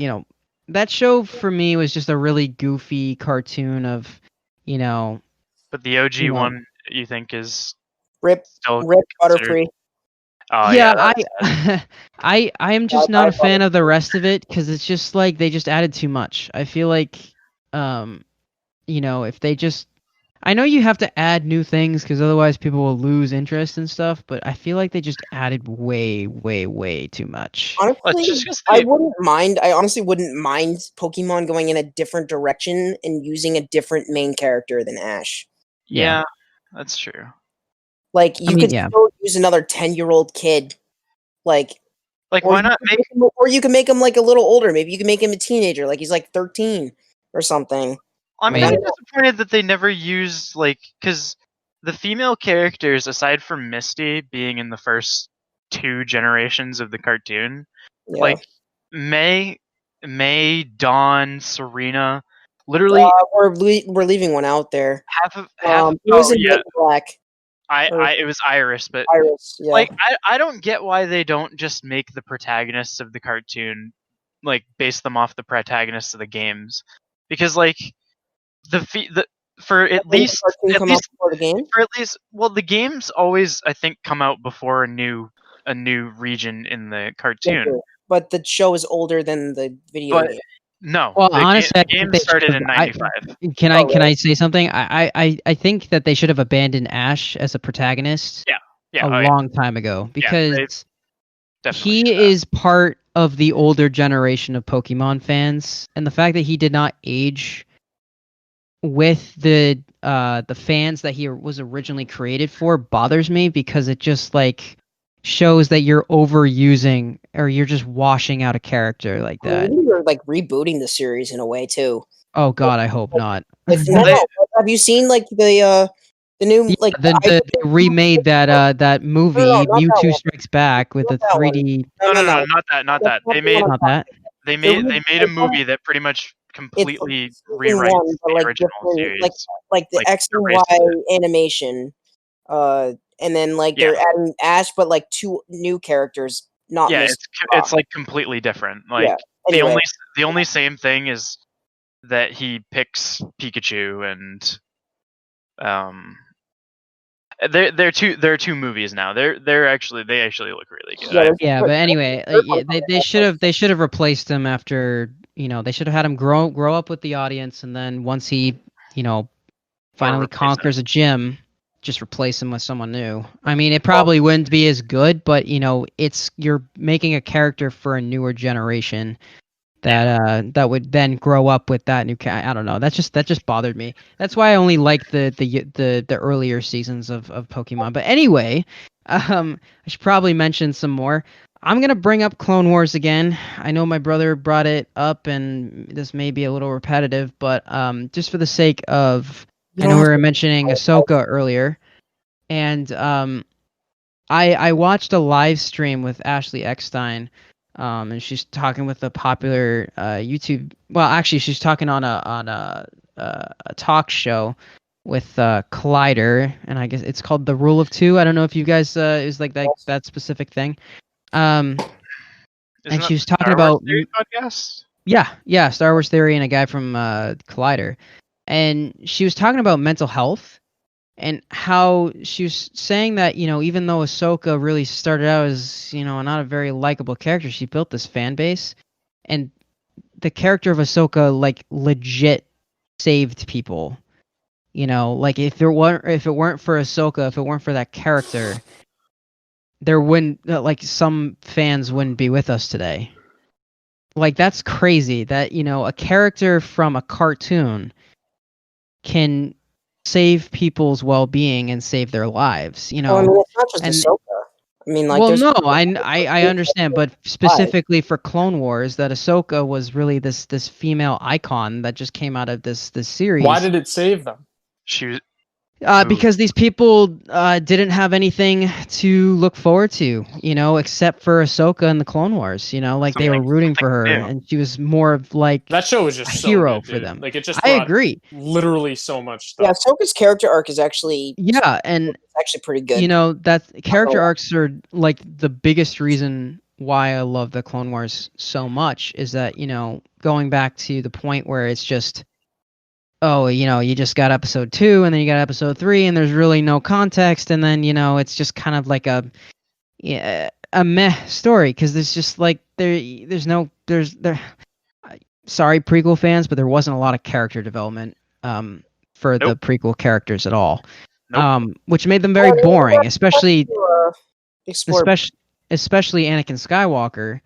that show for me was just a really goofy cartoon of you know. But the OG You know. one, you think, is Rip still Rip considered- Butterfree. Oh, yeah, that's- I am just not a fan of the rest of it because it's just like they just added too much. I feel like, if they just, I know you have to add new things because otherwise people will lose interest and stuff. But I feel like they just added way, way, way too much. Honestly, just 'cause I they- wouldn't mind. I honestly wouldn't mind Pokemon going in a different direction and using a different main character than Ash. yeah, that's true. Like you could yeah. still use another 10-year-old kid, like, Like, or why you not could or you can make him like a little older. Maybe you can make him a teenager, like he's like 13 or something. I'm Wait. kind of disappointed that they never used because the female characters, aside from Misty being in the first 2 generations of the cartoon, Yeah. like May, Dawn, Serena, literally we're leaving one out there. half of Who was in yeah, Red and Black? it was Iris, but Iris. Yeah. like I don't get why they don't just make the protagonists of the cartoon base them off the protagonists of the games, because for at When the least cartoon come out before the game. the games always, I think, come out before a new region in the cartoon. But the show is older than the video But game. no, Well, the honestly, I the think game they started in should've- 95. Can Oh, I say something? I think that they should have abandoned Ash as a protagonist Yeah, a long time ago because definitely he should have. is part of the older generation of Pokemon fans, and the fact that he did not age with the fans that he was originally created for bothers me because it just shows that you're overusing or you're just washing out a character like that. Maybe they're like rebooting the series in a way too. Oh God, I hope not. No, have you seen the new They remade that movie not that Mewtwo one. Strikes Back with Not the that one. 3D. No, not that. They made Not that. they made a movie that pretty much completely rewrites one, but, the original different, series. like the X and erased Y animation, and then they're adding Ash, but 2 new characters, not Yeah, Misty. it's completely different. Yeah. Anyway, The only same thing is that he picks Pikachu and They're two movies now. They actually look really good. Yeah, Yeah, but anyway, they should have replaced him after, they should have had him grow up with the audience, and then once he, finally replace him. conquers a gym, just replace him with someone new. I mean, it probably wouldn't be as good, but you're making a character for a newer generation that would then grow up with that new I don't know. That just bothered me. That's why I only like the earlier seasons of Pokemon. But anyway, I should probably mention some more. I'm gonna bring up Clone Wars again. I know my brother brought it up, and this may be a little repetitive, but just for the sake of, I know we were mentioning Ahsoka earlier, and I watched a live stream with Ashley Eckstein, and she's talking with a popular YouTube. Well, actually, she's talking on a talk show with Collider, and I guess it's called The Rule of Two. I don't know if you guys is like that specific thing. And she was talking about podcast. Yeah, Star Wars Theory and a guy from Collider, and she was talking about mental health. And how she was saying that, even though Ahsoka really started out as, not a very likable character, she built this fan base. And the character of Ahsoka, like, legit saved people. Like, if it weren't for Ahsoka, if it weren't for that character, there wouldn't, like, some fans wouldn't be with us today. Like, that's crazy that, a character from a cartoon can save people's well-being and save their lives, Well, I mean, it's not just Ahsoka. I mean, like, well, there's no, I understand, but specifically for Clone Wars, that Ahsoka was really this female icon that just came out of this series. Why did it save them? She was because these people didn't have anything to look forward to, except for Ahsoka and the Clone Wars. Like they were rooting for her, and she was more of like that show was just a hero so good, for them. Like it just I agree. Literally so much stuff. Yeah, Ahsoka's character arc is actually and actually pretty good. That character arcs are like the biggest reason why I love the Clone Wars so much is that, going back to the point where it's just, oh, you just got episode 2 and then you got episode 3 and there's really no context, and then, it's just kind of like a meh story, because there's just like sorry, prequel fans, but there wasn't a lot of character development for the prequel characters at all. Which made them very boring, especially Anakin Skywalker,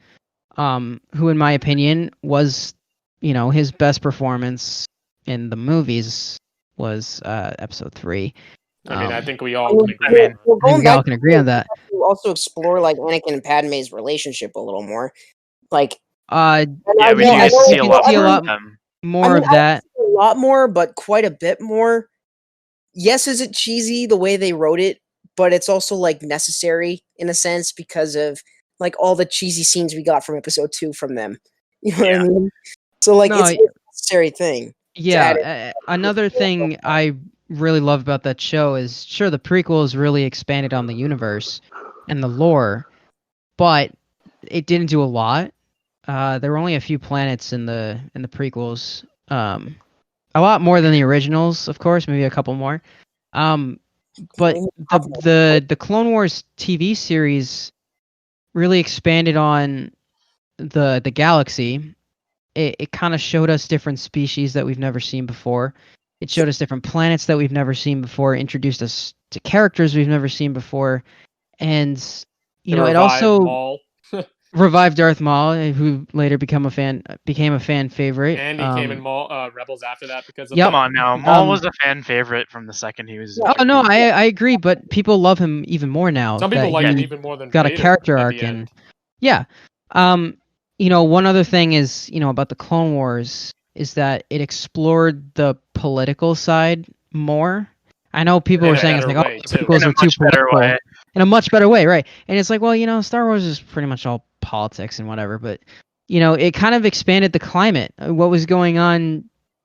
who in my opinion was, his best performance in the movies was episode 3. I mean, I think we all can agree. Can agree on that. To also explore like Anakin and Padme's relationship a little more, like we do see a lot more of that. A lot more, but quite a bit more. Yes, is it cheesy the way they wrote it, but it's also like necessary in a sense because of like all the cheesy scenes we got from episode 2 from them. You know what I mean? So like it's a necessary thing. Yeah, another thing I really love about that show is, sure, the prequels really expanded on the universe and the lore, but it didn't do a lot. There were only a few planets in the prequels. A lot more than the originals, of course, maybe a couple more. But the Clone Wars TV series really expanded on the galaxy. It kind of showed us different species that we've never seen before. It showed us different planets that we've never seen before, introduced us to characters we've never seen before, and it also revived Darth Maul, who later became a fan favorite. And he came in Rebels after that because of Come on now, Maul was a fan favorite from the second he was. Oh no, I agree, but people love him even more now. Some people like him even more than got Vader a character arc in. Yeah. One other thing is, about the Clone Wars is that it explored the political side more. I know people were saying it's like, prequels are too political. In a much better way, right? And it's like, well, Star Wars is pretty much all politics and whatever, but it kind of expanded the climate. What was going on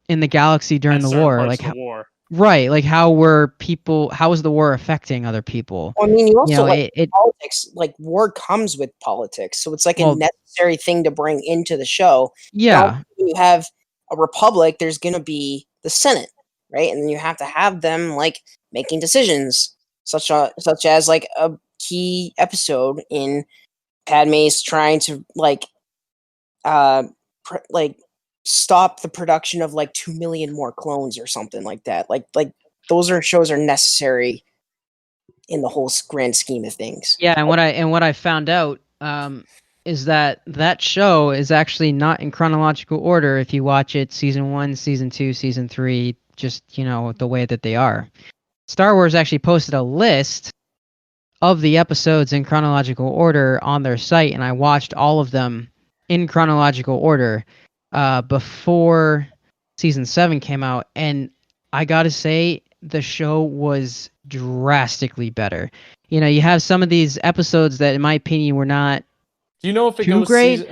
in the galaxy during the war? Like right, like how was the war affecting other people? Well, I mean, you also politics, like war comes with politics, so it's like a necessary thing to bring into the show. Yeah, when you have a republic, there's going to be the Senate, right? And you have to have them like making decisions, such as like a key episode in Padme's trying to like stop the production of like 2 million more clones or something like that. Like those shows are necessary in the whole grand scheme of things. Yeah, and what I found out is that show is actually not in chronological order if you watch it season 1, season 2, season 3, just the way that they are. Star Wars actually posted a list of the episodes in chronological order on their site, and I watched all of them in chronological order before season 7 came out, and I gotta say the show was drastically better. You have some of these episodes that, in my opinion, were not Do you know if it too goes great.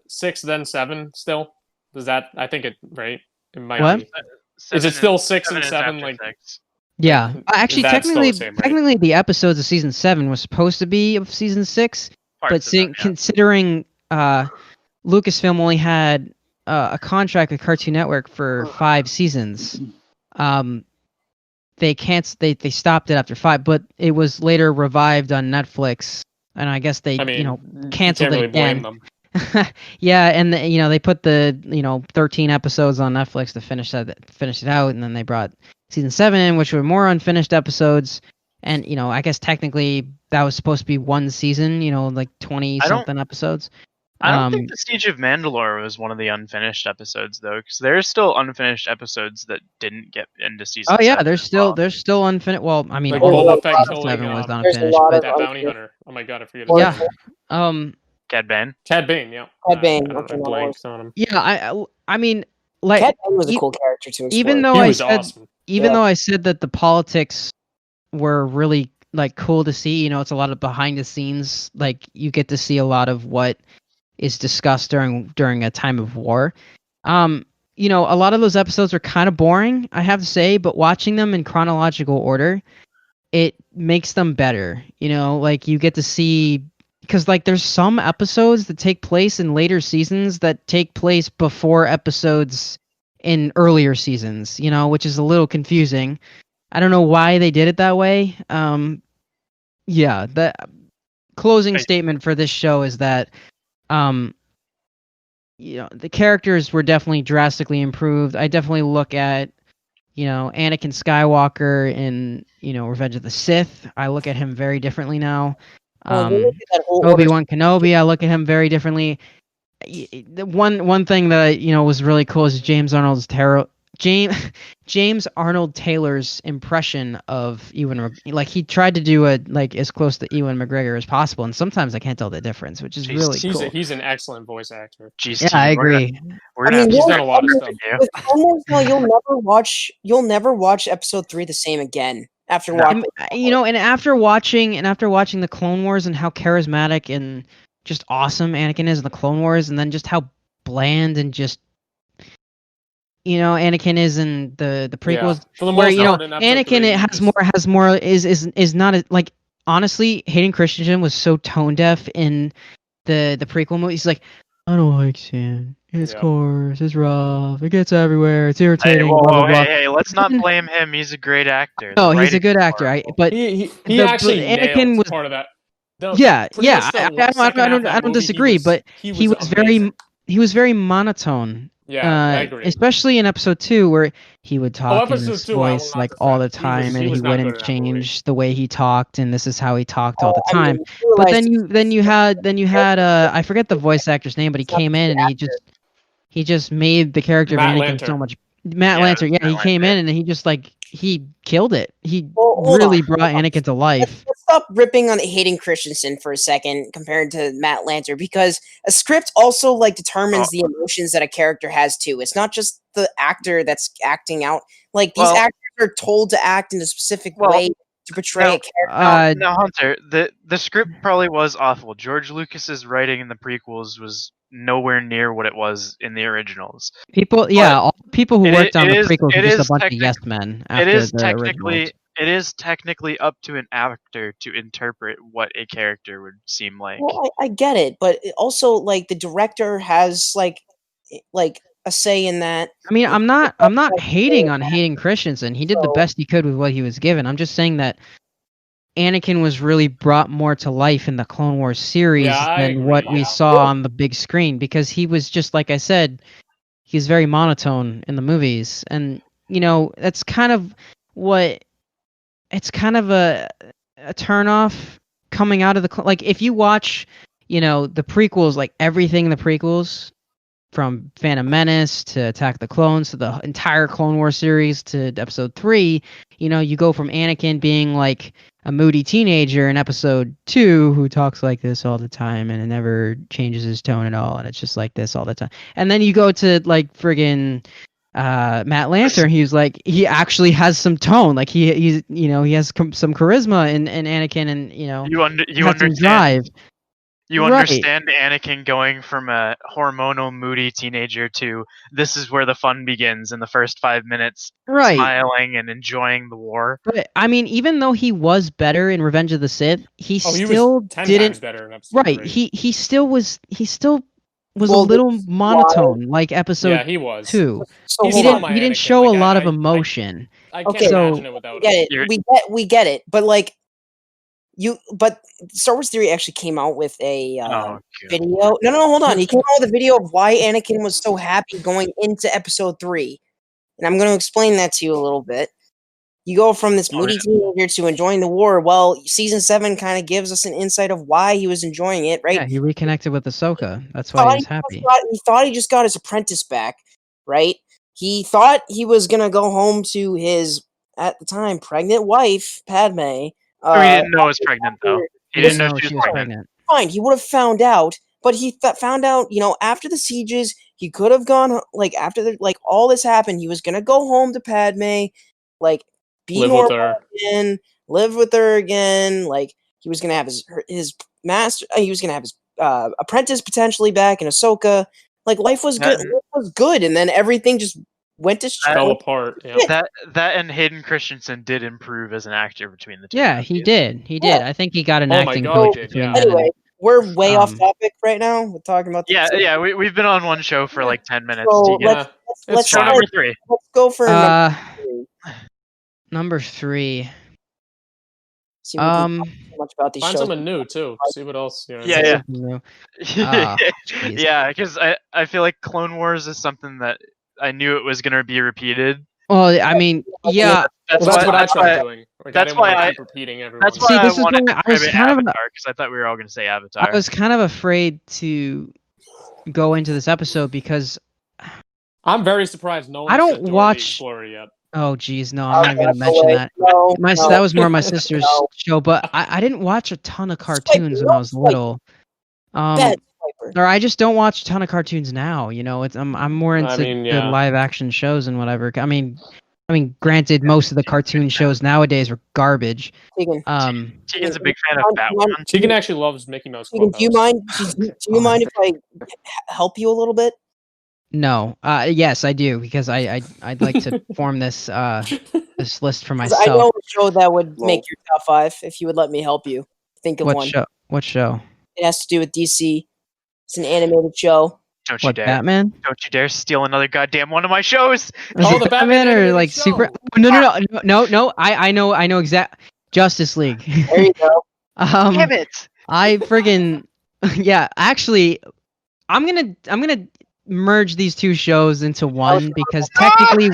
6 then 7 still? Does that? I think it right. It might What? be. Is it still 6 and is 7? after Like 6. Yeah, is actually, that still the same, right? technically, the episodes of season 7 was supposed to be of season 6, but Parts of them, yeah. considering Lucasfilm only had a contract with Cartoon Network for 5 seasons, they stopped it after 5, but it was later revived on Netflix, and I guess they I mean, canceled you it can't really again. blame them. Yeah, and they put the 13 episodes on Netflix to finish it out, and then they brought season 7 in, which were more unfinished episodes, and I guess technically that was supposed to be one season, like 20 something episodes. I don't think the Siege of Mandalore was one of the unfinished episodes though, because there's still unfinished episodes that didn't get into season. Oh yeah, 7 there's as well. still unfinished. Well, I mean, Like all Boba of Fett season killing 7 was There's a unfinished, lot but of that bounty hunter. Oh my god, I forget his yeah, name. Cad Bane. Cad Bane. Yeah. Cad Bane, I don't okay, know, I no, blanked on him. yeah. I mean, like, Cad Bane was a e- cool character to explore. even though He I was said awesome. even Yeah. though I said that the politics were really like cool to see, it's a lot of behind the scenes. Like, you get to see a lot of what is discussed during a time of war. A lot of those episodes are kind of boring, I have to say, but watching them in chronological order, it makes them better. Like, you get to see, because like there's some episodes that take place in later seasons that take place before episodes in earlier seasons, which is a little confusing. I don't know why they did it that way. Yeah, the closing Right. statement for this show is that the characters were definitely drastically improved. I definitely look at Anakin Skywalker in Revenge of the Sith. I look at him very differently now. Well, you look at that whole order. Obi-Wan Kenobi, I look at him very differently. The one thing that was really cool is James Arnold Taylor's impression of Ewan. Like, he tried to do as close to Ewan McGregor as possible, and sometimes I can't tell the difference, which is really cool. He's an excellent voice actor. Jeez, Yeah, Steven, I agree. We're gonna have he's to done a lot of stuff. With Clone Wars, no, you'll never watch episode 3 the same again after No. watching. And after watching the Clone Wars and how charismatic and just awesome Anakin is in the Clone Wars, and then just how bland and just Anakin is in the prequels, For the where most part, in episode Anakin 3, it has more is not like, honestly, Hayden Christensen was so tone deaf in the prequel movie. He's like, I don't like sand. It's coarse. It's rough. It gets everywhere. It's irritating. Hey, blah, blah, blah. hey, let's not blame him. He's a great actor. No, The he's a writing's good actor. horrible. But he actually Anakin nailed was part of that. yeah. I I don't disagree, but he was very monotone. I agree. Especially in episode 2, where he would talk in episode this 2, I will voice not like all the defend. He was- time, he and was he not good wouldn't in that movie. change the way he talked, and this is how he talked all the I mean, time. you But realize then you had I forget the voice actor's name, but he It's not came the in and he just made the character of Matt Anakin Lanter. so much. Matt Yeah, Lanter, it was yeah, he Matt came Lanter. in and he just he killed it. He Hold really on. brought Anakin to life. Let's stop ripping on Hayden Christensen for a second compared to Matt Lanter, because a script also like determines the emotions that a character has too. It's not just the actor that's acting out. Like, these Well- actors are told to act in a specific Well, way to portray no, a character. Now, Hunter, the script probably was awful. George Lucas's writing in the prequels was nowhere near what it was in the originals. People, all people who worked on the prequels were just a bunch of technic- yes men It after is the originals. technically up to an actor to interpret what a character would seem like. Well, I get it, but also like the director has like a say in that. I mean, I'm not hating on Hayden Christensen. He did the best he could with what he was given. I'm just saying that Anakin was really brought more to life in the Clone Wars series Yeah, I than agree, what we yeah. saw on the big screen, because he was just, like I said, he's very monotone in the movies, and that's kind of what it's kind of a turnoff coming out of like if you watch the prequels, like everything in the prequels, from Phantom Menace to Attack the Clones to the entire Clone Wars series to Episode 3, you go from Anakin being like a moody teenager in Episode 2 who talks like this all the time and it never changes his tone at all, and it's just like this all the time. And then you go to like friggin' Matt Lanter, he actually has some tone, like he has some charisma in Anakin, and You has some drive. understand. You Right. understand Anakin going from a hormonal, moody teenager to this is where the fun begins in the first 5 minutes, Right. smiling and enjoying the war. But I mean, even though he was better in Revenge of the Sith, he Oh, he still was 10 didn't. times better in episode Right. 3. He still was a Well, little this is monotone, like Episode Yeah, he was. 2. So He's He hold still on. didn't my Anakin. show Like, a lot of I emotion. I can't Okay. imagine it We without get him. it. We get it. But like but Star Wars Theory actually came out with a God. video. No, hold on. He came out with a video of why Anakin was so happy going into Episode 3, and I'm going to explain that to you a little bit. You go from this moody teenager to enjoying the war. Well, Season 7 kind of gives us an insight of why he was enjoying it, right? Yeah, he reconnected with Ahsoka. That's why he was happy. He thought he just got his apprentice back, right? He thought he was going to go home to his, at the time, pregnant wife, Padme. He didn't know he was pregnant, though. He didn't know she was pregnant. Fine, he would have found out, but he found out, after the sieges, he could have gone, like, after all this happened, he was going to go home to Padme, like, be Live normal with her. again, live with her again, like, he was going to have his master, he was going to have his apprentice potentially back in Ahsoka. Like, life was good. Life was good, and then everything just went to shit. Fell apart. Yeah. That and Hayden Christensen did improve as an actor between the two. Yeah, he did. He did. I think he got an Oh my acting God, coach he did, between yeah. then and- Anyway, we're way off topic right now. We're talking about Yeah, we've been on one show for like 10 minutes. So Tegan. let's show number 3. Let's go for number 3. See, we can talk so much about these Find shows. someone new too. See what else. Yeah. No. Yeah, because I feel like Clone Wars is something that I knew it was going to be repeated. Well, I mean, yeah. That's what I tried doing. Like, that's I didn't want why to I keep repeating everyone. That's why See, this I is wanted why to I was grab kind of- Avatar, because I thought we were all going to say Avatar. I was kind of afraid to go into this episode because I'm very surprised no one I don't said Dora the watch- Explorer yet. oh geez, no, I'm not going to no mention way. that. No, That was more my sister's No. show, but I didn't watch a ton of cartoons when I was little. Bad swiper. Or I just don't watch a ton of cartoons now. I'm more into yeah. the live action shows and whatever. I mean, granted, most of the cartoon shows nowadays are garbage. Tegan, Tegan's a big fan of Batwoman. Tegan actually loves Mickey Mouse Tegan, Clubhouse. do you mind if I help you a little bit? No, yes, I do, because I'd like to form this this list for 'Cause myself. I know a show that would make your top 5 if you would let me help you. Think of What one. show? What show? It has to do with DC. It's an animated show. Don't you What, dare. Batman? Don't you dare steal another goddamn one of my shows! Is Oh, it the Batman or animated like show. Super? No. I know exact. Justice League. There you go. Damn it! I friggin' yeah. Actually, I'm gonna merge these two shows into one, because technically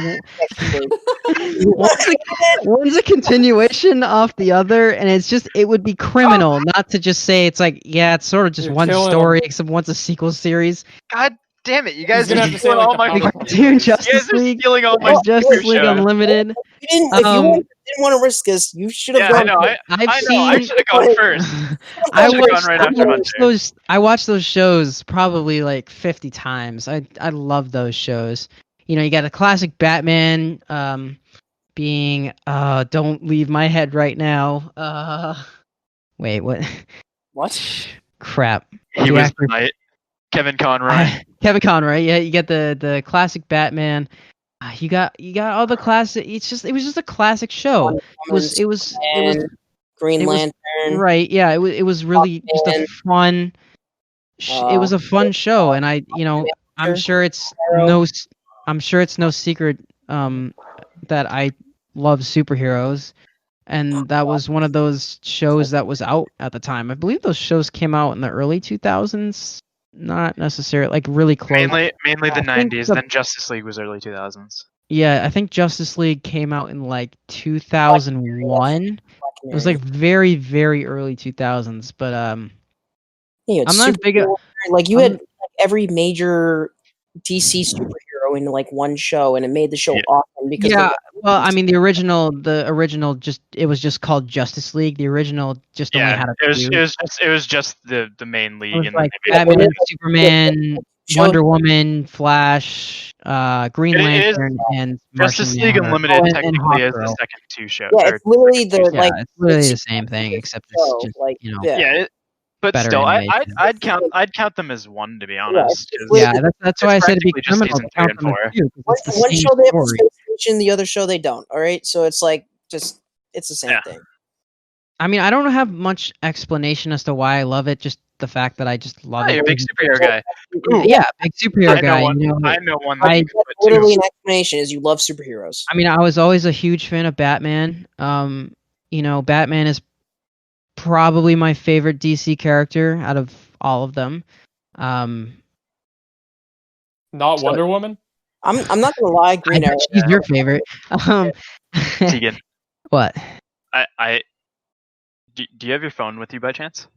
one's a continuation off the other, and it would be criminal not to just say it's like, yeah, it's sort of just You're one killing story, except one's a sequel series. God damn it! You guys gonna are have to say, stealing like, all the my. Power The Rangers. cartoon You guys Justice are League, stealing all my. Justice League shows. Unlimited. If you didn't want to risk this, you should have Yeah, I gone. know. I I've know. I seen. should have gone first. I should've gone watched, right I after watched Hunter. those. I watched those shows probably like 50 times. I love those shows. You got a classic Batman, being don't leave my head right now. Wait, what? What? Crap. He The was actor- right. Kevin Conroy. Kevin Conroy. Yeah, you get the classic Batman. You got all the classic. It was just a classic show. It was Green it was- Lantern. right. Yeah, it was really just a Aquaman. fun. It was a fun show, and I'm I'm sure it's no secret that I love superheroes, and that was one of those shows that was out at the time. I believe those shows came out in the early 2000s, not necessarily like really close. Mainly the I think 90s. Then Justice League was early 2000s. Yeah, I think Justice League came out in like 2001. It was like very, very early 2000s, but Yeah, I'm not big. like you I'm- had like, every major DC superhero in like one show, and it made the show Yeah. awesome because Yeah, well, I mean the original it was just called Justice League. The original just only Yeah, had a few. it was just the main It league, was and then like they made Batman, it. and Superman, Wonder Woman, Flash, Green It is- Lantern, and Martian Justice League Manhunter. Unlimited and technically is the Hawkgirl. second two show. yeah, or it's literally second the two- Yeah, like it's literally the it's same thing, except show, it's just like yeah. yeah, but better still, animation. I'd count them as one, to be honest. it's 'cause- Yeah, that's why I it's said it'd be practically just criminal season to count 3 and them as 4. two, 'cause it's the one same show they have a story. space station, the other show they don't. All right, so it's like just it's the same Yeah. thing. I mean, I don't have much explanation as to why I love it. Just the fact that I just love Oh, it. you're a big superhero guy. Ooh, Yeah, big superhero I know guy. one. You know, I know one that I- you could That's put literally too. an explanation is you love superheroes. I mean, I was always a huge fan of Batman. You know, Batman is probably my favorite DC character out of all of them. Not So- Wonder Woman. I'm not gonna lie, I Green Arrow. bet she's your favorite. Teigan, What? do you have your phone with you by chance?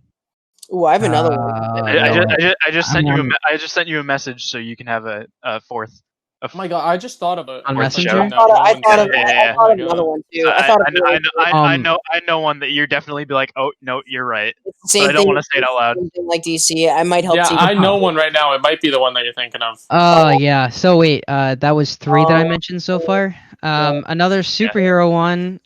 Ooh, I have another one. I just sent you I'm- I just sent you a message so you can have a fourth. Oh my god, I just thought of it. On Or Messenger? show. I thought of Yeah. another one too. I thought I know one that you're definitely be like, oh no, you're right. it's the same But I don't thing. want to say it out loud. Same thing like DC. I might help. Yeah, Tegan. I know one right now. It might be the one that you're thinking of. Oh yeah. So wait, that was 3 that I Oh. mentioned so far. Another superhero one.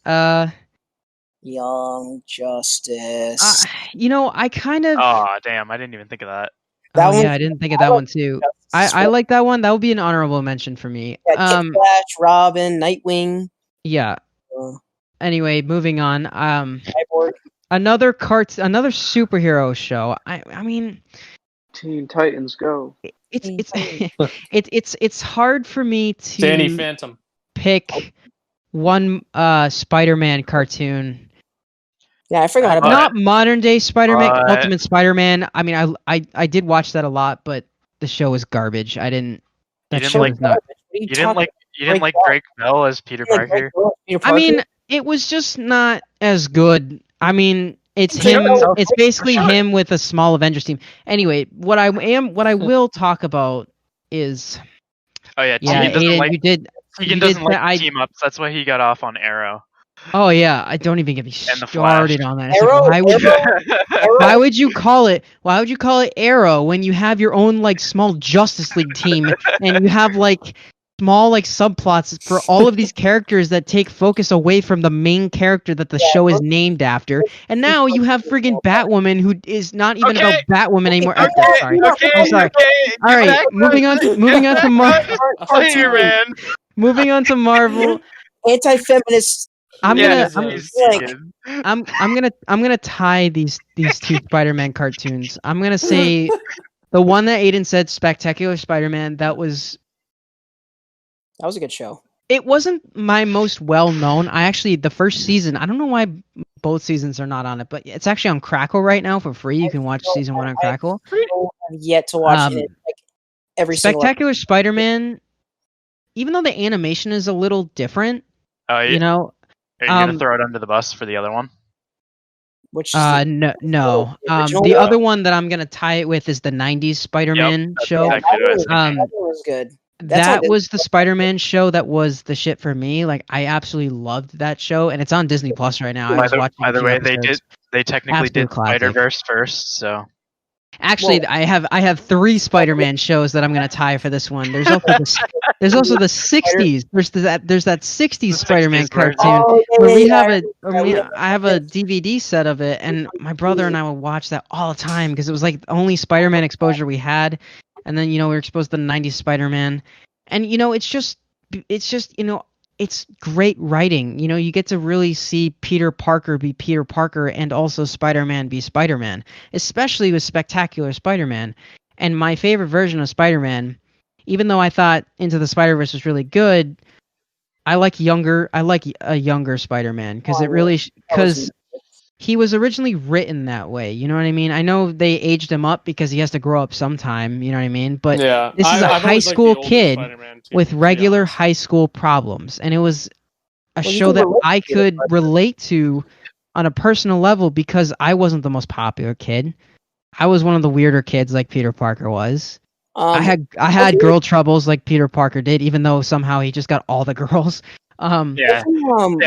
Young Justice. You know, I kind of. Oh damn, I didn't even think of that. That Oh, one- yeah, I didn't think of that one too. I like that one. That would be an honorable mention for me. Yeah, Kid Flash, Robin, Nightwing, Yeah. uh, Anyway, moving on. Cyborg. Another superhero show. I mean, Teen Titans Go. it's hard for me to Danny Phantom. pick one Spider-Man cartoon. Yeah, I forgot about Not modern day Spider-Man, But- Ultimate Spider-Man. I mean, I did watch that a lot, but the show was garbage. I didn't. That didn't show like- was not. You didn't like Drake Bell as Peter Parker? I mean, it was just not as good. I mean, it's Drake him. Bell- It's basically sure. him with a small Avengers team. Anyway, what I will talk about is Oh yeah, yeah, Tegan doesn't Aidan, like you did. doesn't like I- team ups. That's why he got off on Arrow. Oh yeah, I don't even get me And the Flash. started on that. It's like, Arrow- why would Arrow- why would you call it? Why would you call it Arrow when you have your own like small Justice League team and you have like small like subplots for all of these characters that take focus away from the main character that the show is named after? And now you have friggin' Batwoman who is not even Okay. about Batwoman anymore. Okay, I'm sorry. okay, I'm sorry. okay. All right, moving on to Marvel. Spider-Man. Moving on to Marvel. Anti-feminist. I'm Yeah, gonna this is like- Tegan. I'm gonna tie these two Spider-Man cartoons. I'm gonna say the one that Aidan said, Spectacular Spider-Man. That was a good show. it. Wasn't my most well known. I actually the first season. I don't know why both seasons are not on it, but it's actually on Crackle right now for free. You can watch season 1 on Crackle. I have yet to watch it. Like every single. Spectacular Spider-Man. Even though the animation is a little different, Oh, you know. are you gonna um, throw it under the bus for the other one? Which is the- No. the original The one? other one that I'm gonna tie it with is the '90s Spider-Man that's show. exactly what I was Um, that one was good. That's That what- was the Spider-Man show that was the shit for me. Like I absolutely loved that show, and it's on Disney Plus right now. I was watching. By the a few way, episodes. they technically Absolute did classic. Spider-Verse first, so Actually, I have 3 Spider-Man shows that I'm gonna tie for this one. There's also the '60s. There's that '60s Spider-Man 60s version. cartoon. Oh, yeah, Where yeah, we yeah, have I a, or we, remember I have a DVD set of it, and my brother and I would watch that all the time because it was like the only Spider-Man exposure we had. And then we were exposed to the '90s Spider-Man, and it's just it's great writing. You get to really see Peter Parker be Peter Parker and also Spider-Man be Spider-Man, especially with Spectacular Spider-Man. And my favorite version of Spider-Man even though I thought Into the Spider-Verse was really good, I like a younger Spider-Man because it really because he was originally written that way. You know what I mean? I know they aged him up because he has to grow up sometime. You know what I mean? But Yeah, this is a I've high always liked the school older kid Spider-Man, too, with to be regular honest. high school problems, and it was a Well, you show can that relate I to it, could but- relate to on a personal level because I wasn't the most popular kid. I was one of the weirder kids like Peter Parker was. I had girl troubles like Peter Parker did, even though somehow he just got all the girls. Yeah. Yeah,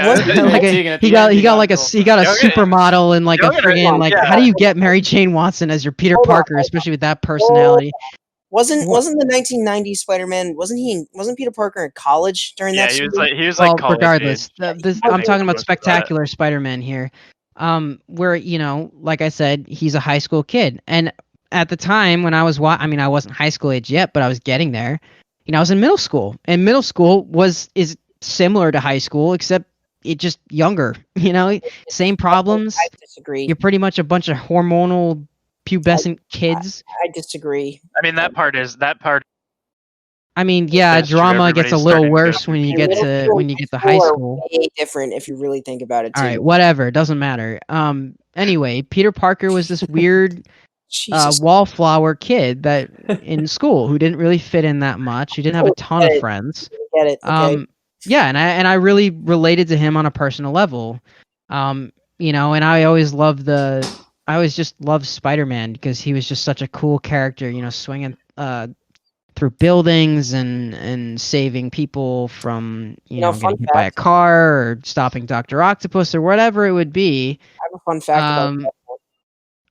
wasn't- it- Like Tegan, at he the got end, he you got got like a he got a girlfriend. supermodel and like a You're gonna- friggin' like yeah. how do you get Mary Jane Watson as your Peter Hold on, Parker, especially with that personality? wasn't What? the 1990s Spider-Man? Wasn't Peter Parker in college during Yeah, that? he was series? like he was Well, like college regardless, age. I'm I talking think about most about it. Spectacular Spider-Man here, where like I said, he's a high school kid, and at the time when I was I mean, I wasn't high school age yet, but I was getting there. I was in middle school, and middle school is similar to high school, except it just younger. Same problems. I disagree. You're pretty much a bunch of hormonal pubescent kids. I disagree. I mean that part. I mean, yeah, That's true, drama gets a everybody's little starting to go worse through when you Middle get to school when and you get to high high are school. way different if you really think about it. Too. All right, whatever, it doesn't matter. Anyway, Peter Parker was this weird Jesus. wallflower kid that in school who didn't really fit in that much. He didn't have a ton of friends. Get it? Okay. Yeah, and I really related to him on a personal level. And I always just loved Spider-Man because he was just such a cool character, swinging through buildings and saving people from fun getting hit by a fact. car or stopping Dr. Octopus or whatever it would be. I have a fun fact about Um, that.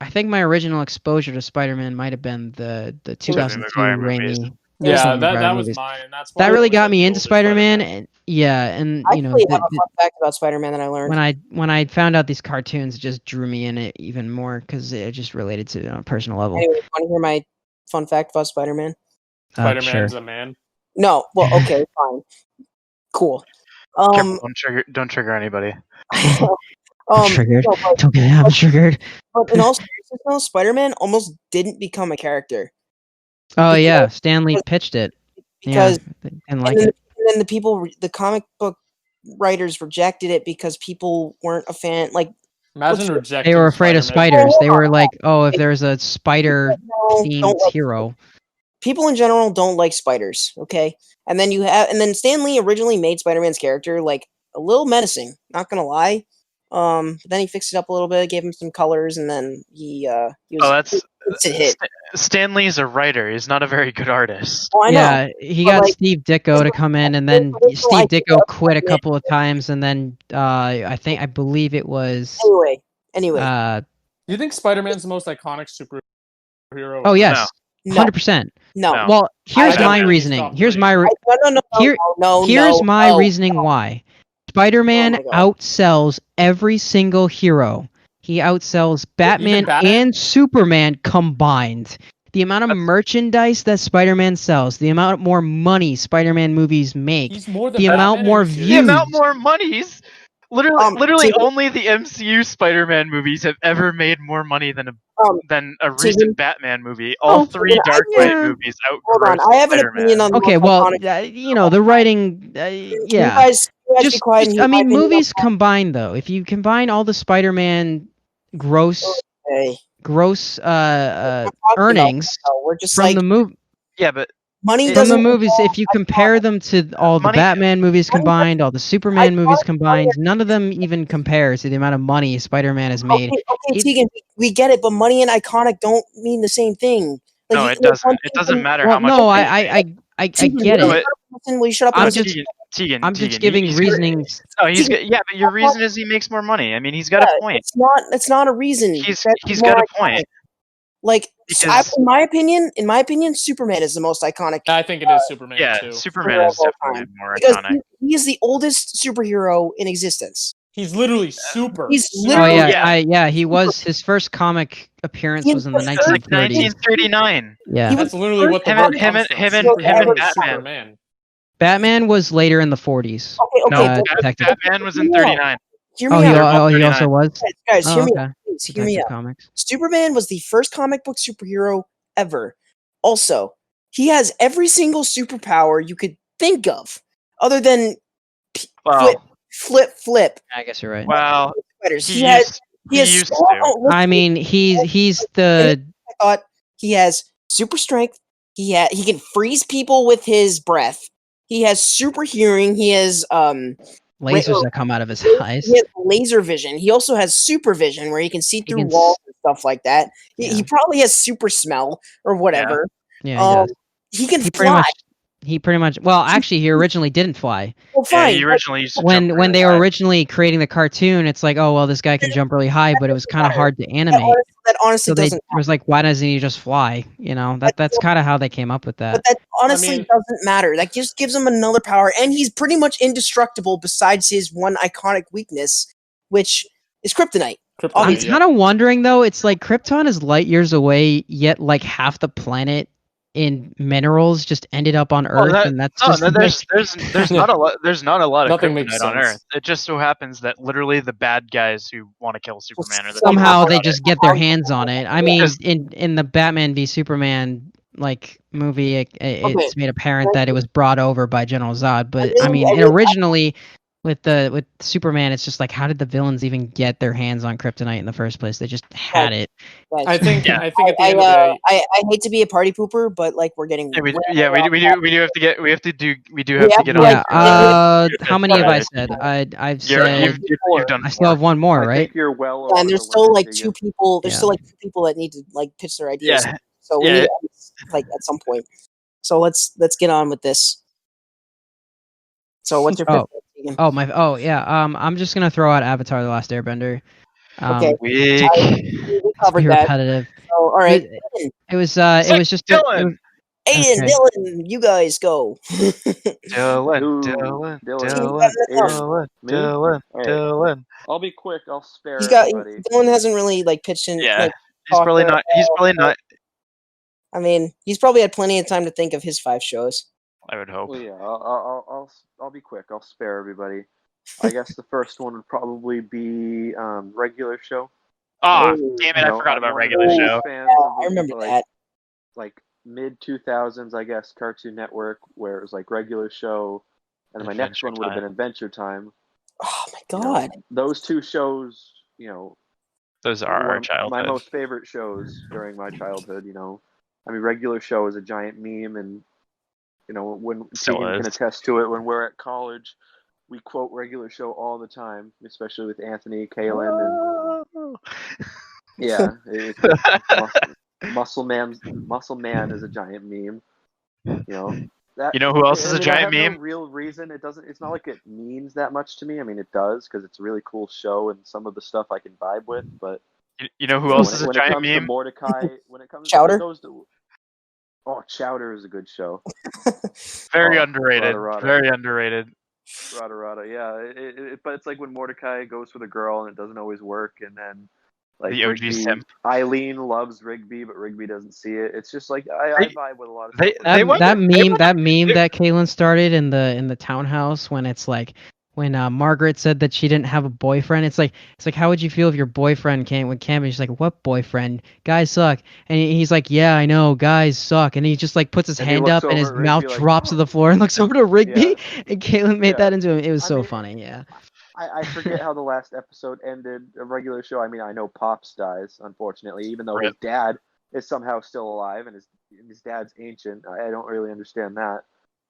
I think my original exposure to Spider-Man might have been the 2002 Maguire movies. Raimi. Yeah, Tobey that Maguire was movies. mine, and that's why That I really always got liked me the into older Spider-Man, and and I actually have a fun fact about Spider-Man that I learned. when I found out these cartoons, it just drew me in it even more because it just related to on a personal level. Anyway, want to hear my fun fact about Spider-Man? Spider-Man's Sure. a man. No. Well, okay, fine. Cool. Careful, don't trigger anybody. Triggered. no, but- Don't get I'm triggered. But in all seriousness, though, Spider-Man almost didn't become a character Oh because- yeah, Stanley pitched it. because Didn't like and, then, it. and then the comic book writers rejected it because people weren't a fan. Like, Imagine What's- rejecting They were afraid of Spider-Man. spiders. They Hold were on. like, oh, if there's a spider don't themed like hero. people in general don't like spiders. Okay, and then Stan Lee originally made Spider-Man's character like a little menacing. Not gonna lie. But then he fixed it up a little bit, gave him some colors, and then he was. Oh, that's it's a hit. Stan Lee's a writer. He's not a very good artist. Oh, I know. Yeah, he But, got like, Steve Ditko to come in, and then original Steve idea Ditko of quit a Spider-Man- couple of times, and then I believe it was Anyway. You think Spider-Man's the most iconic superhero? oh yes, No, 100%. no. No. Well, here's I my don't- reasoning. Here's Stop my No. here's my no. reasoning why. Spider-Man Oh my God. outsells every single hero. He outsells Batman Batman? and Superman combined. The amount of merchandise that Spider-Man sells, the amount more money Spider-Man movies make, He's more than the amount Batman, more are you serious? The views. amount more monies. Literally, Tegan- only the MCU Spider-Man movies have ever made more money than a recent Tegan- Batman movie. All Oh, three Tegan, Dark yeah. Knight movies Hold on, outgrossed I have an Spider-Man. opinion on the Okay, most well, iconic- the writing, You yeah. guys be quiet and hear I my mean, opinion on movies that. combined though. If you combine all the Spider-Man gross Okay. gross We're not talking about earnings that, though. We're just from like the movie Yeah, but money from doesn't the movies, if you compare them to all the Money- Batman movies money combined, all the Superman I movies thought- combined, none of them even compare to the amount of money Spider-Man has made. Okay, It- Tegan, we get it, but money and iconic don't mean the same thing. Like, no, you- it doesn't. one It thing doesn't can- matter Well, how much. no, money I Tegan, get No, it. Will you shut up? I'm and just- Tegan, I'm just Tegan, giving he's- reasonings. Oh, he's Tegan, yeah, but your reason is he makes more money. I mean, he's got Yeah, a point. It's not a reason. He's That's got more a point. iconic. Like, Because- in my opinion, Superman is the most iconic. I think it is Superman Yeah, too. Superman is Superhero of all definitely time. more Because iconic. he is the oldest superhero in existence. He's literally super. He's super. Oh literally- yeah, he was his first comic appearance was in the It's like 1930s. 1939. Yeah. He That's literally what the Him word and- him comes and- from. him and- him and Superhero is Batman. Superman. Batman was later in the 40s. Okay, No, Uh, but Detective. Batman was in 39. hear me Oh, out. he also was. Guys, Oh, hear me okay. out. Please, hear me Detective out. Comics. Superman was the first comic book superhero ever. Also, he has every single superpower you could think of, other than Well, flip. I guess you're right. well, Spiders. he He has. used He has. to. I mean, he's the I thought he has super strength. He can freeze people with his breath. He has super hearing. He has lasers that come out of his eyes. He has laser vision. He also has super vision where he can see through can walls and stuff like that. He Yeah. probably has super smell or whatever. Yeah, he does. He can He fly. pretty much. Well, actually, he originally didn't fly. Well, Yeah, fine. he originally used to When jump when really they were high. originally creating the cartoon, it's like, oh well, this guy can jump really high, but it was kind of hard to animate. That honestly So they doesn't. it was like, why doesn't he just fly? You know, that's kind of how they came up with But that. that honestly mean- doesn't matter. That just gives him another power, and he's pretty much indestructible. Besides his one iconic weakness, which is kryptonite. I'm Kryptonite, yeah. kind of wondering though. It's like Krypton is light years away, yet like half the planet in minerals just ended up on Earth, and that's No, just no, like, there's not a lot. There's not a lot of Nothing makes kryptonite on sense. Earth. It just so happens that literally the bad guys who want to kill Superman are the somehow people they who just got get their hands on it. I mean, Just- in the Batman v Superman like movie, it's Okay. made apparent that it was brought over by General Zod. But I really- mean, I and really- originally with Superman, it's just like, how did the villains even get their hands on kryptonite in the first place? They just had it. Guys, I think Yeah. at the end of the day, I hate to be a party pooper, but like we're getting. Yeah, we do have to get Yeah, on. How many have I Right. said? I've You're- said you've done I still have one more, I right? think you're well and over there's the still limit, like Teigan. two people. There's Yeah. still like two people that need to like pitch their ideas. Yeah. So we Yeah. need to, like at some point. So let's get on with this. So what's your Oh. fifth? Oh yeah. I'm just gonna throw out Avatar: The Last Airbender. Okay. Weak. We It's covered pretty that. repetitive. So all right, It was Sick just Dylan! Aiden, Okay. Dylan, you guys go. Dylan, Ooh, Dylan, Dylan. Dylan, Me? Dylan, All right. Dylan. I'll be quick. I'll spare everybody. Dylan hasn't really like pitched in. Yeah, Like, he's probably not. He's probably not. I mean, he's probably had plenty of time to think of his 5 shows. I would hope. Well, yeah, I'll be quick. I'll spare everybody. I guess the first one would probably be regular show. Ah, Oh, damn it! You I know, forgot I'm about one of the regular biggest show. fans Yeah, of I remember that. like mid 2000s, I guess, Cartoon Network, where it was like regular show, and my next Adventure one would have Time. been Adventure Time. Oh my You know, god. those two shows, Those are were our one of childhood. my most favorite shows during my childhood. I mean, regular show is a giant meme, and when Still Teigan can is. attest to it, when we're at college, we quote regular show all the time, especially with Anthony, Kaylin, and yeah, it's Muscle Man is a giant meme. That. You know who else is I a mean, giant I have meme? No real reason. It's not like it means that much to me. I mean, it does because it's a really cool show and some of the stuff I can vibe with. But You know who else when is it, a when it giant comes meme? to Mordecai, when it comes Chowder? when it goes to Chowder is a good show. Very Oh, underrated. Rada. Very underrated. Rada, yeah. But it's like when Mordecai goes for the girl and it doesn't always work, and then like The OG Rigby, simp. Eileen loves Rigby, but Rigby doesn't see it. It's just like I vibe with a lot of they- stuff. that, they went- that they meme went- that meme that Kaylin started in the townhouse when it's like when Margaret said that she didn't have a boyfriend. It's like how would you feel if your boyfriend came with Cam? And she's like, what boyfriend? Guys suck. And he's like, yeah, I know, guys suck. And he just like puts his And he hand looks up and his over at mouth Rigby like, drops to "Oh." the floor and looks over to Rigby. Yeah. And Kaylin made Yeah. that into him. It was I so mean, funny. Yeah. I forget how the last episode ended. A regular show. I mean, I know Pops dies, unfortunately, even though his Rip. dad is somehow still alive, and his dad's ancient. I don't really understand that.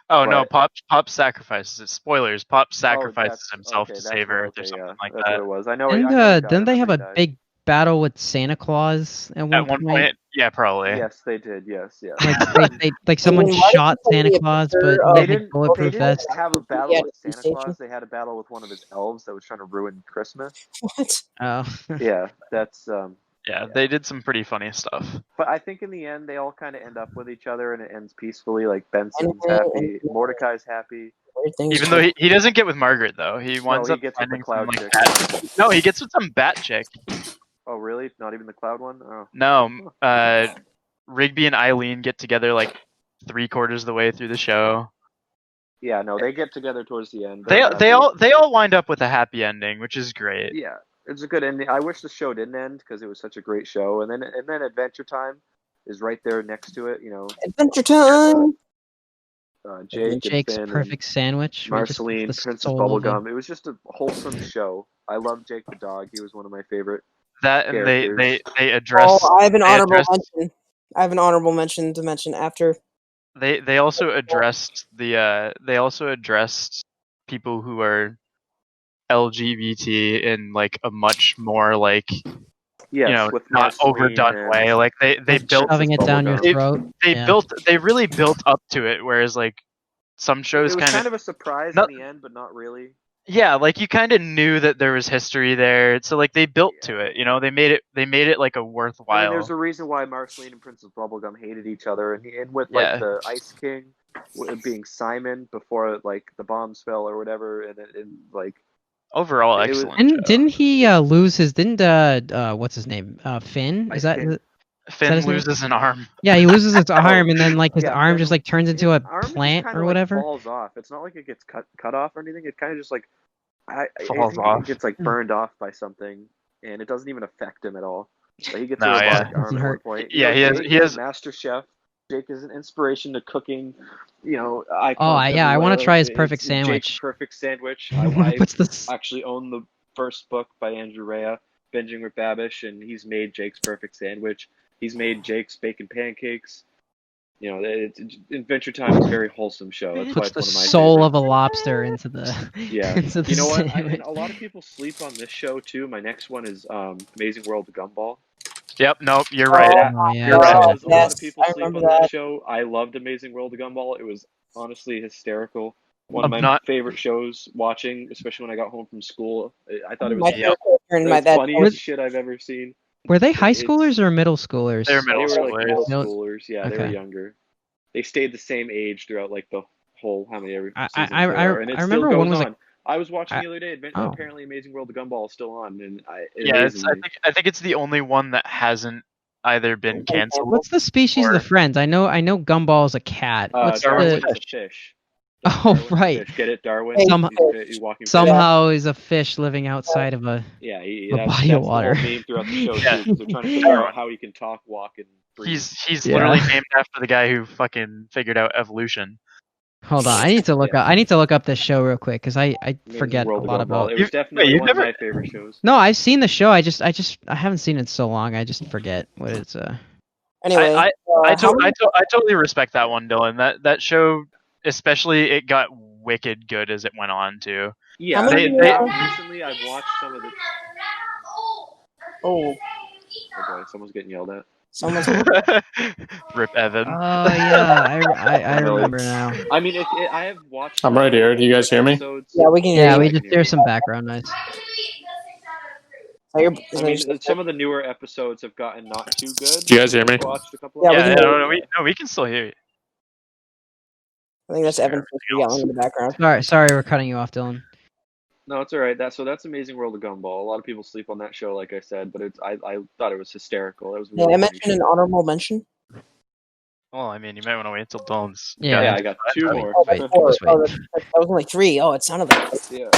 Oh no, But- Pop sacrifices it. Spoilers. Pop sacrifices that's- himself okay, to that's save what- Earth or okay, something yeah, like that's that. what it was. I know. Didn't, I know he died didn't they have whenever a he died. big battle with Santa Claus at one At one point, yeah, probably. Yes, they did. Yes. Like someone why did shot you send Santa me a Claus, picture but of- he They had didn't. They bulletproof didn't vest. have a Yeah, battle with the Santa station. Claus. They had a battle with one of his elves that was trying to ruin Christmas. What? Oh. Yeah, that's. Yeah, they did some pretty funny stuff. But I think in the end they all kind of end up with each other and it ends peacefully. Like Benson's And- happy, Mordecai's happy. Weird things Even though he doesn't get with Margaret though, he winds he up gets with the finding cloud some chick. bat. No, he gets with some bat chick. Oh really? Not even the cloud one? Oh. No, Rigby and Eileen get together like 3/4 of the way through the show. Yeah, no, they get together towards the end. They They're happy. all wind up with a happy ending, which is great. Yeah, it's a good ending. I wish the show didn't end because it was such a great show. And then Adventure Time. is right there next to it. You know, Adventure Time. Jake and Jake's Finn perfect sandwich. and where he just puts Marceline, the Princess soul of Bubblegum. It was just a wholesome show. I love Jake the dog. He was one of my favorite That and characters. they address. Oh, I have an they honorable address- mention. I have an honorable mention to mention after. They also addressed people who are LGBT in like a much more like Yes, with not Marceline overdone and way. Like they like built shoving it down your Bubblegum. throat. they Yeah. they really built up to it, whereas like some shows it was kind of a surprise not- in the end, but not really. yeah, like you kind of knew that there was history there, so like they built to it. They made it like a worthwhile. I mean, there's a reason why Marceline and Princess Bubblegum hated each other, and with Yeah. like the Ice King being Simon before like the bombs fell or whatever, and like Overall, it was- excellent. Didn't he lose his? Didn't what's his name? Finn? Ice Is that? King. Finn his name? loses an arm. Yeah, he loses his arm, and then like his Yeah, arm Finn- just like turns into his a arm just plant kinda, or like, whatever. falls off. It's not like it gets cut off or anything. It kind of just like I Falls think off. it gets like burned off by something, and it doesn't even affect him at all. Like, he gets No, a yeah. robotic arm Doesn't at one hurt. point. Yeah, he has- Jake he is has- a master chef. Jake is an inspiration to cooking. Oh, I want to try his perfect Jake's sandwich. perfect sandwich. I What's this? actually own the first book by Andrew Rea, Binging with Babish, and he's made Jake's perfect sandwich. He's made Jake's bacon pancakes. Adventure Time is a very wholesome show. That's why Puts it's the one of my soul favorites. of a lobster into the Yeah. into the You know what? sandwich. And a lot of people sleep on this show too. My next one is Amazing World of Gumball. Yep. Nope. You're right. Oh, yeah, You're that's right. right. Because a lot Yes, of people I sleep on remember that that. show. I loved Amazing World of Gumball. It was honestly hysterical. One of I'm my not- favorite shows watching, especially when I got home from school. I thought it was My Yep. favorite character in the that funniest shit I've ever seen. Were they high It's- schoolers or middle schoolers? They're middle They were like middle schoolers. schoolers. Yeah, they were Okay. younger. They stayed the same age throughout like the whole how many every I- seasons I- there I- are, and it I still remember goes one was, on. like- I was watching I- the other day. oh. Apparently, Amazing World of Gumball is still on, and Yeah, amazes me. I think it's the only one that hasn't either been canceled. What's the species of Or- the friends? I know Gumball is a cat. What's Darwin the? is a fish. Oh, Darwin's a right. fish. Get it, Darwin? Hey, Some- He's walking fish. Somehow is a fish living outside of a. Yeah, a that's body of the water. whole meme throughout the show Yeah. too, because they're trying to figure out how he can talk, walk, and breathe. He's Yeah. literally named after the guy who fucking figured out evolution. Hold on, I need to look Yeah. up. I need to look up this show real quick because I Amazing forget a World of lot Gumball. about. It was definitely you've one of never- my favorite shows. No, I've seen the show. I haven't seen it in so long. I just forget what it's. Anyway, I how many- totally respect that one, Dylan. That show, especially, it got wicked good as it went on too. Yeah, How many recently I've watched some of the. oh, Oh boy, someone's getting yelled at. someone's Rip Evan. Oh yeah, I Really? remember now. I mean, I have watched. I'm right here. Do you guys hear me? episodes. yeah, we can hear Yeah, you. we I just can hear hear some background noise. So you're- I mean, some of the newer episodes have gotten not too good. Do you guys hear me? I've watched a couple. Yeah, of we Yeah, can no, hear we can still hear you. I think that's Evan yelling in the background. Sorry, we're cutting you off, Dylan. No, it's all right. That's Amazing World of Gumball. A lot of people sleep on that show, like I said, but I thought it was hysterical. It was a Yeah, really I funny mentioned an honorable mention. Well, I mean, you might want to wait until Dylan's. Yeah. Yeah, I got two Wait, more. Oh, wait. that's four. just wait. Oh, that was only three. Oh, it sounded like Yeah.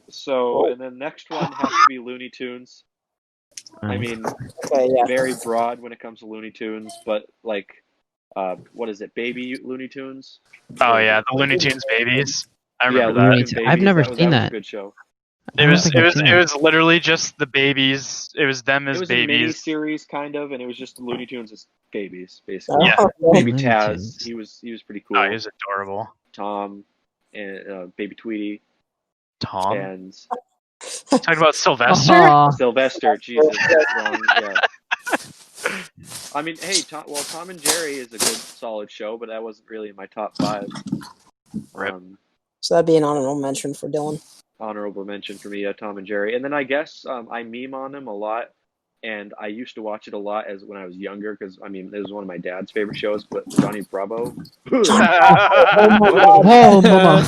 So, and then next one has to be Looney Tunes. I mean, okay, yeah. very broad when it comes to Looney Tunes, but like, what is it, Baby Looney Tunes? Oh yeah, the Looney Tunes babies. I Yeah, remember Looney that. Tunes I've Babies. never that was, seen that. Was that. a good show. I It don't was think it I've was seen it that. was literally just the babies. It was them It as was a mini babies. series kind of, and it was just Looney Tunes as babies, basically. Yeah. Oh, Baby Looney Taz, Tunes. he was pretty cool. Oh, he was adorable. Tom and Baby Tweety Tom. and Talking about Sylvester. Aw. Sylvester. Jesus, wrong. Yeah. I mean, hey, Tom and Jerry is a good, solid show, but that wasn't really in my top 5. Rip. So that'd be an honorable mention for Dylan. Honorable mention for me, Tom and Jerry, and then I guess I meme on them a lot, and I used to watch it a lot as when I was younger because I mean it was one of my dad's favorite shows. But Johnny Bravo. Whoa, mama.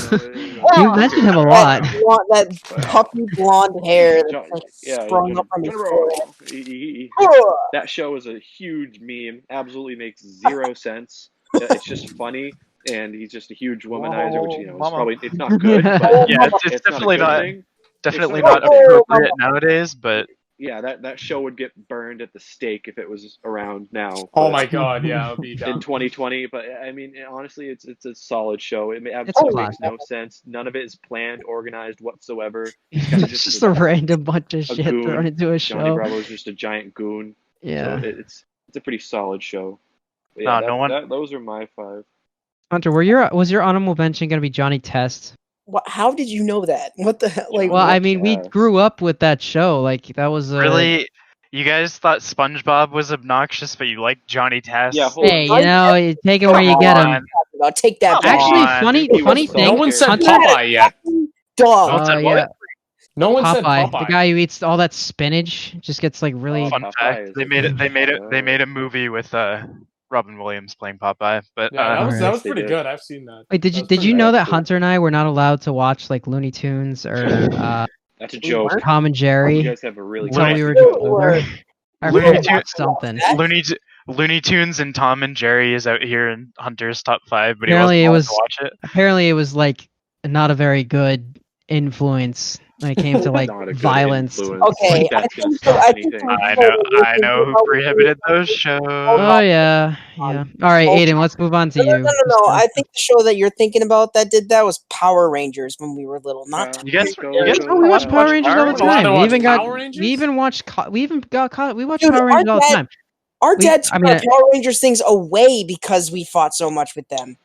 You mentioned him a lot. That puffy blonde hair that's like Yeah, sprung up from his Johnny forehead. Bravo. He- Ugh. that show is a huge meme. Absolutely makes zero sense. It's just funny, and he's just a huge womanizer, which is Mama. probably not good. But Yeah, it's it's definitely not. A not good thing. definitely It's not not- appropriate nowadays, but yeah, that show would get burned at the stake if it was around now. Oh but- my god, yeah, it would be in dumb. 2020. But I mean, honestly, it's a solid show. It It's absolutely makes classic. no sense. None of it is planned, organized whatsoever. It's just just a random bunch of a shit goon. thrown into a Johnny show. Bravo is just a giant goon. Yeah. So it's a pretty solid show. But yeah, No one- those are my 5. Hunter, was your honorable mention gonna be Johnny Test? How did you know that? What the hell? Like, Well, what? I mean, we Yeah. grew up with that show. Like that was Really? You guys thought SpongeBob was obnoxious, but you liked Johnny Test? Yeah, hold Hey, on. you know, you take him where you get him. I'll take that Come back. Actually, on, funny he funny was thing. No one said Hunter, Popeye yet. Dog. Don't say what? yeah, No one said Popeye, Popeye. the guy who eats all that spinach, just gets like really. Oh, Fun Popeye fact: is they a made it. good They made show. a movie with Robin Williams playing Popeye. But Yeah, that was Alright. was They pretty did. good. I've seen that. Wait, That was did you pretty know good. that Hunter and I were not allowed to watch like Looney Tunes or That's a joke. Tom and You Jerry guys have a really until Looney- we were You older? were- I Looney forget Tunes- something. Looney Tunes and Tom and Jerry is out here in Hunter's top 5, but Apparently he it wasn't allowed was- to watch it. Apparently, it was like not a very good influence when it came to like Not a good violence. influence. Okay, Like, that's I gonna think stop I think anything. we're I going know who prohibited those shows. Oh yeah, yeah. All right, Aidan, let's move on to you. No. I think the show that you're thinking about that did that was Power Rangers when we were little. Not You guys- Go, you guys- go, Oh, we watch go. Power Rangers all the Rangers? time. Allowed We to even watch got. Power Rangers? We even watch. We even got. We watch Dude, Power Rangers all the time. our We- dad took I mean, our Power Rangers things away because we fought so much with them.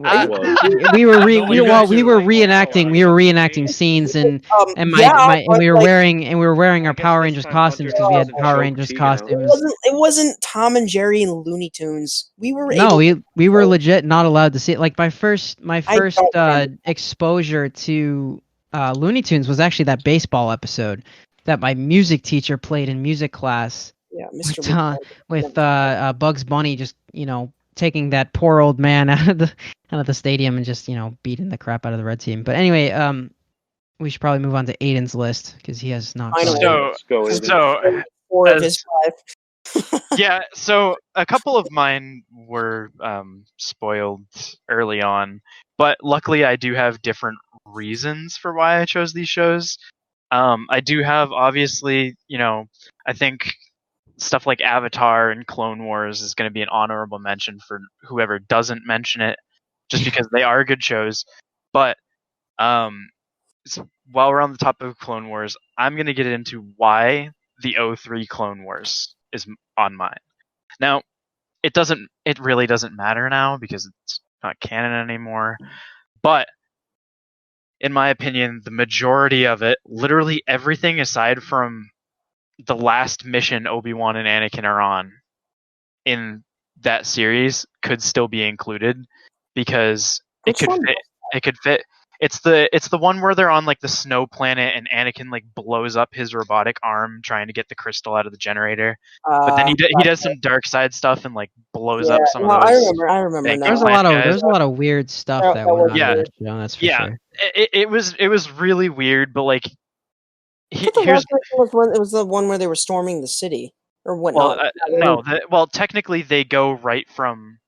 Uh, We were No, you guys we are, were like, reenacting. also We were out of reenacting date. scenes and And we were wearing I our guess Power this Rangers time costumes Hunter because we had doesn't Power choke Rangers Teigan out. costumes. It wasn't Tom and Jerry and Looney Tunes. We were No, able we were legit not allowed to see it. Like my first don't remember. exposure to Looney Tunes was actually that baseball episode that my music teacher played in music class Mr. with Bugs Bunny just taking that poor old man out of the stadium and just beating the crap out of the red team. But anyway, we should probably move on to Aiden's list because he has not. Finally. gone. Let's go, Aidan. So 4 of as- his 5. yeah, so a couple of mine were spoiled early on, but luckily I do have different reasons for why I chose these shows. I do have, obviously, I think stuff like Avatar and Clone Wars is going to be an honorable mention for whoever doesn't mention it, just because they are good shows. But while we're on the topic of Clone Wars, I'm going to get into why the 03 Clone Wars is on mine. Now, it really doesn't matter now because it's not canon anymore. But in my opinion, the majority of it, literally everything aside from the last mission Obi-Wan and Anakin are on in that series, could still be included because Which one? it could fit. It's the one where they're on like the snow planet and Anakin like blows up his robotic arm trying to get the crystal out of the generator. But then he does some dark side stuff and like blows up some of those. I remember Thank now. you. There's a lot of weird stuff That that went was on in weird. that show, that's for Yeah. sure. It was really weird, but like I thought the here's last one was the one where they were storming the city or whatnot. well technically they go right from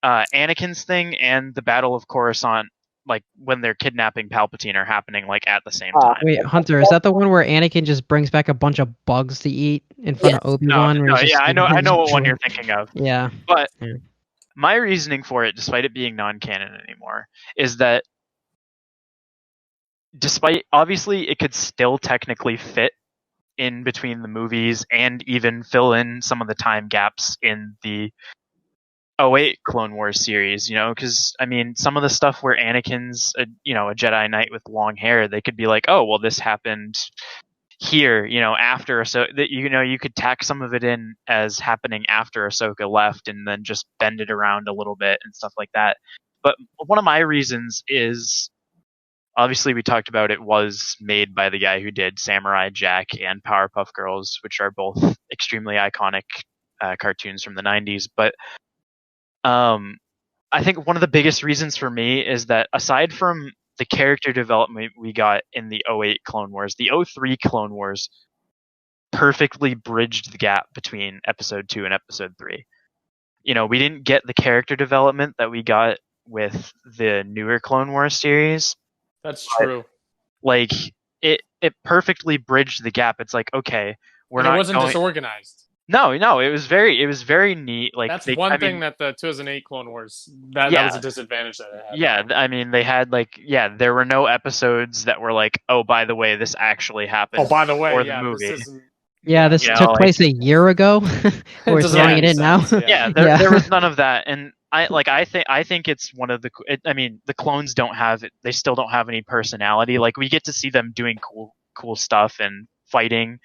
Anakin's thing and the Battle of Coruscant, like when they're kidnapping Palpatine, are happening like at the same time. Wait, Hunter, is that the one where Anakin just brings back a bunch of bugs to eat in front of Obi-Wan? I know what one you're thinking of. Yeah. But Yeah. my reasoning for it, despite it being non-canon anymore, is that despite obviously it could still technically fit in between the movies and even fill in some of the time gaps in the 08 Clone Wars series, because I mean some of the stuff where Anakin's a Jedi Knight with long hair, they could be like, oh well, this happened here, after, so that you could tack some of it in as happening after Ahsoka left and then just bend it around a little bit and stuff like that. But one of my reasons is obviously we talked about it was made by the guy who did Samurai Jack and Powerpuff Girls, which are both extremely iconic cartoons from the 90s. But I think one of the biggest reasons for me is that aside from the character development we got in the 08 Clone Wars, the 03 Clone Wars perfectly bridged the gap between episode 2 and episode 3. We didn't get the character development that we got with the newer Clone Wars series. That's true. Like it perfectly bridged the gap. It's like, okay, we're And it not wasn't going. disorganized. No, it was very neat. Like That's they, one I thing mean, that the 2008 Clone Wars that Yeah. was a disadvantage that it had. yeah. I mean, they had like there were no episodes that were like, oh, by the way, this actually happened. Oh, by the way, or the yeah, movie. this isn't. Yeah, this You know, took like- place a year ago. We're doesn't throwing make it any in now. sense, Yeah, there was none of that, and I think it's one of the. I mean, the clones don't have it. They still don't have any personality. Like we get to see them doing cool stuff and fighting.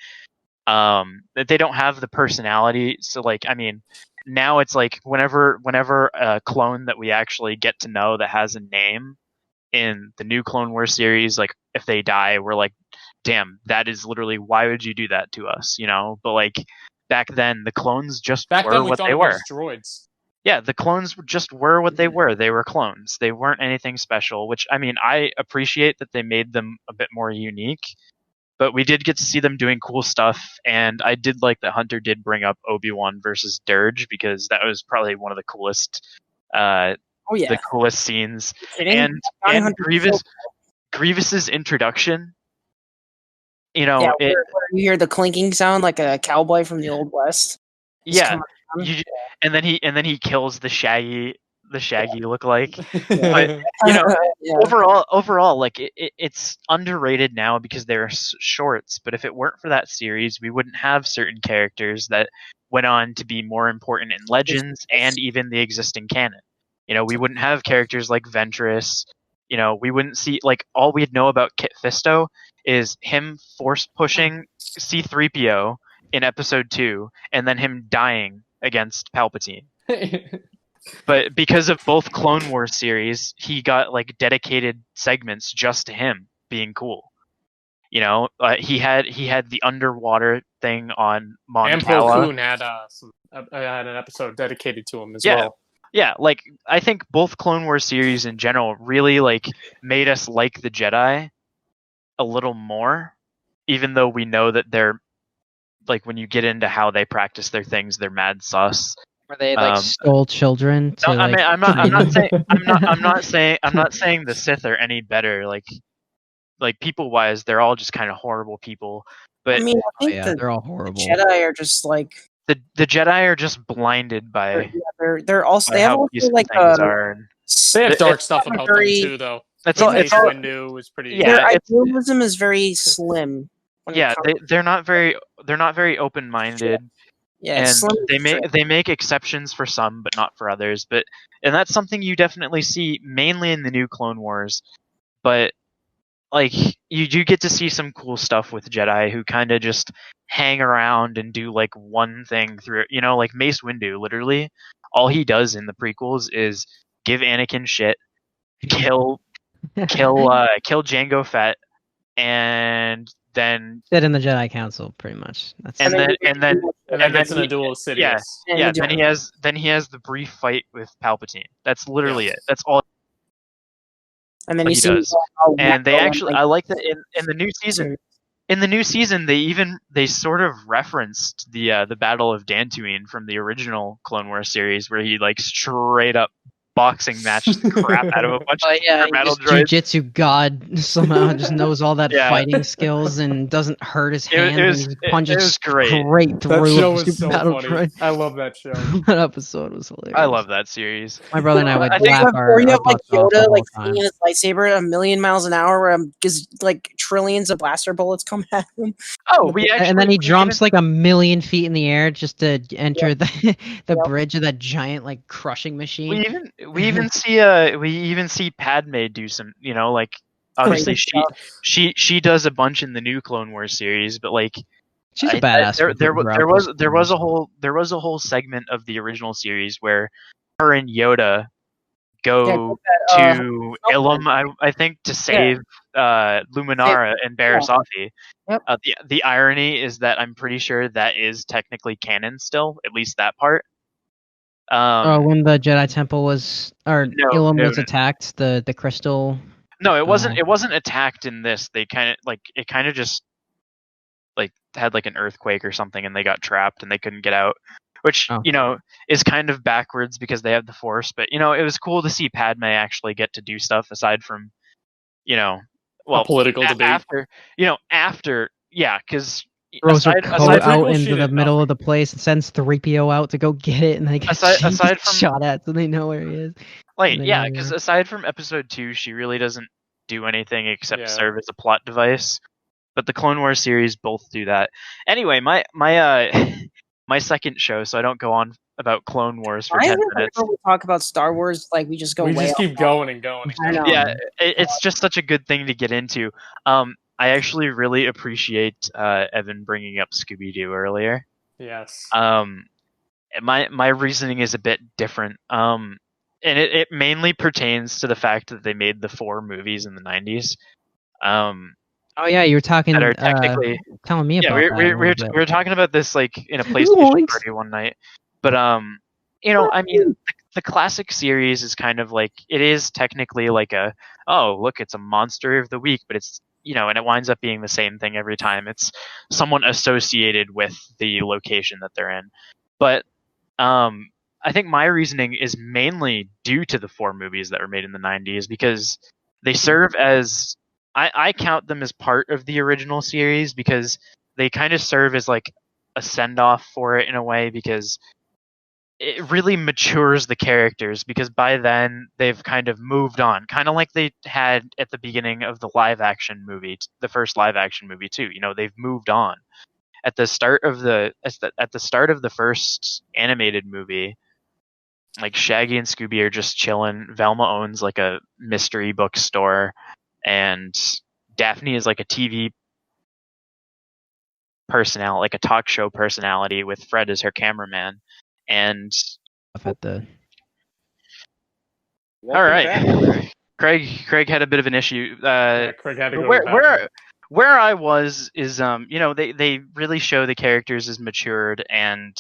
They don't have the personality. So like, I mean, now it's like whenever a clone that we actually get to know that has a name in the new Clone Wars series, like if they die, we're like, damn, that is literally, why would you do that to us, you know? But like back then, the clones just Back were then, we what thought they it were. was droids. Yeah, the clones just were what they were. They were clones. They weren't anything special, which I mean, I appreciate that they made them a bit more unique. But we did get to see them doing cool stuff, and I did like that Hunter did bring up Obi-Wan versus Dirge because that was probably one of the coolest, Oh yeah. the coolest scenes. Kidding? And Bounty Hunter is so Grievous's introduction, you know, yeah, where you hear the clinking sound like a cowboy from the Old West. Just yeah, coming around. and then he kills the Shaggy look-alike. But You know, Yeah. overall, like it's underrated now because they're shorts. But if it weren't for that series, we wouldn't have certain characters that went on to be more important in Legends and even the existing canon. You know, we wouldn't have characters like Ventress. You know, we wouldn't see like all we'd know about Kit Fisto is him force pushing C-3PO in Episode 2, and then him dying against Palpatine. But because of both Clone Wars series, he got like dedicated segments just to him being cool. You know, he had the underwater thing on and Plo Montala. Koon had had an episode dedicated to him as Yeah. well. Yeah, like I think both Clone Wars series in general really like made us like the Jedi a little more, even though we know that they're like when you get into how they practice their things, they're mad sus. Where they like stole children to No, I like. mean, I'm not saying the Sith are any better. Like people wise, they're all just kind of horrible people. But I mean, I Oh, think yeah, they're all the horrible. Jedi are just like the Jedi are just blinded by they're also they have how also peaceful like things are. And They have dark It's stuff about very- them too, though. it's all Mace it's all Windu was pretty. Yeah, their it's- idealism is very slim. when it yeah. comes- They're not very open minded. yeah, And slim they is make very- they make exceptions for some, but not for others. And that's something you definitely see mainly in the new Clone Wars. But like you do get to see some cool stuff with Jedi who kind of just hang around and do like one thing through. You know, like Mace Windu. Literally, all he does in the prequels is give Anakin shit, kill Jango Fett, and then Sit in the Jedi Council, pretty much. That's and then And then and gets then in a he- duel with yeah. Sidious. and yeah, the then he has the brief fight with Palpatine. That's literally Yeah. it. That's all and then what you he see does. how And they Wacko actually, like, I like that in the new season. In the new season, they sort of referenced the Battle of Dantooine from the original Clone Wars series, where he like straight up boxing matched the crap out of a bunch of yeah, super battle just droids. jujitsu god somehow just knows all that Yeah. fighting skills and doesn't hurt his It hand. was- and it punches was great. straight That through show a was super so battle funny. droid. I love that show. That episode was hilarious. I love that series. My brother and I would I think laugh or you our have like butts off the Yoda whole like time. swinging his lightsaber at a million miles an hour, where just like trillions of blaster bullets come at him. Oh, we actually And then he we jumps like a million feet in the air just to enter the Yep. bridge of that giant like crushing machine. we even see Padme do some, you know, like obviously Crazy she does a bunch in the new Clone Wars series, but like She's a I- badass. there throughout was those there was a whole segment of the original series where her and Yoda go that, to Ilum, I think, to save Luminara and Barasafi. Yep. The irony is that I'm pretty sure that is technically canon still, at least that part. when the Jedi Temple was, or No, Ilum no, was no. attacked, the crystal. No, it wasn't. Oh. It wasn't attacked in this. They kind of just like had like an earthquake or something, and they got trapped and they couldn't get out. Which Oh. you know is kind of backwards because they have the Force. But you know it was cool to see Padme actually get to do stuff aside from, you know, well, a political debate. after because Throws her aside coat from- out Prequel, she into the did middle of nothing. the place and sends 3PO out to go get it, and they get aside from shot at, so they know where he is. like And they yeah, know because where- aside from episode 2, she really doesn't do anything except Yeah. serve as a plot device. But the Clone Wars series both do that. Anyway, my my second show, so I don't go on about Clone Wars for I 10 haven't minutes. whenever we talk about Star Wars, like we just go We way just off keep topic. going and going and I going. know. Yeah, it's just such a good thing to get into. I actually really appreciate Evan bringing up Scooby Doo earlier. Yes. My reasoning is a bit different. And it mainly pertains to the fact that they made the 4 movies in the 90s. Oh yeah, you were talking, That are technically telling me yeah, about that. a little bit. we were talking about this like in a PlayStation party one night. But you know, I mean, the classic series is kind of like it is technically like a look, it's a monster of the week, but it's and it winds up being the same thing every time. It's someone associated with the location that they're in. But I think my reasoning is mainly due to the 4 movies that were made in the 90s because they serve as I count them as part of the original series because they kind of serve as like a send off for it in a way because it really matures the characters because by then they've kind of moved on, kind of like they had at the beginning of the live action movie, the first live action movie too. They've moved on. At the start of the first animated movie, like Shaggy and Scooby are just chilling. Velma owns like a mystery bookstore, and Daphne is like a TV personality, like a talk show personality, with Fred as her cameraman. And At the all right, Craig had a bit of an issue. Craig had to go to the Where bathroom. where I was is they really show the characters as matured, and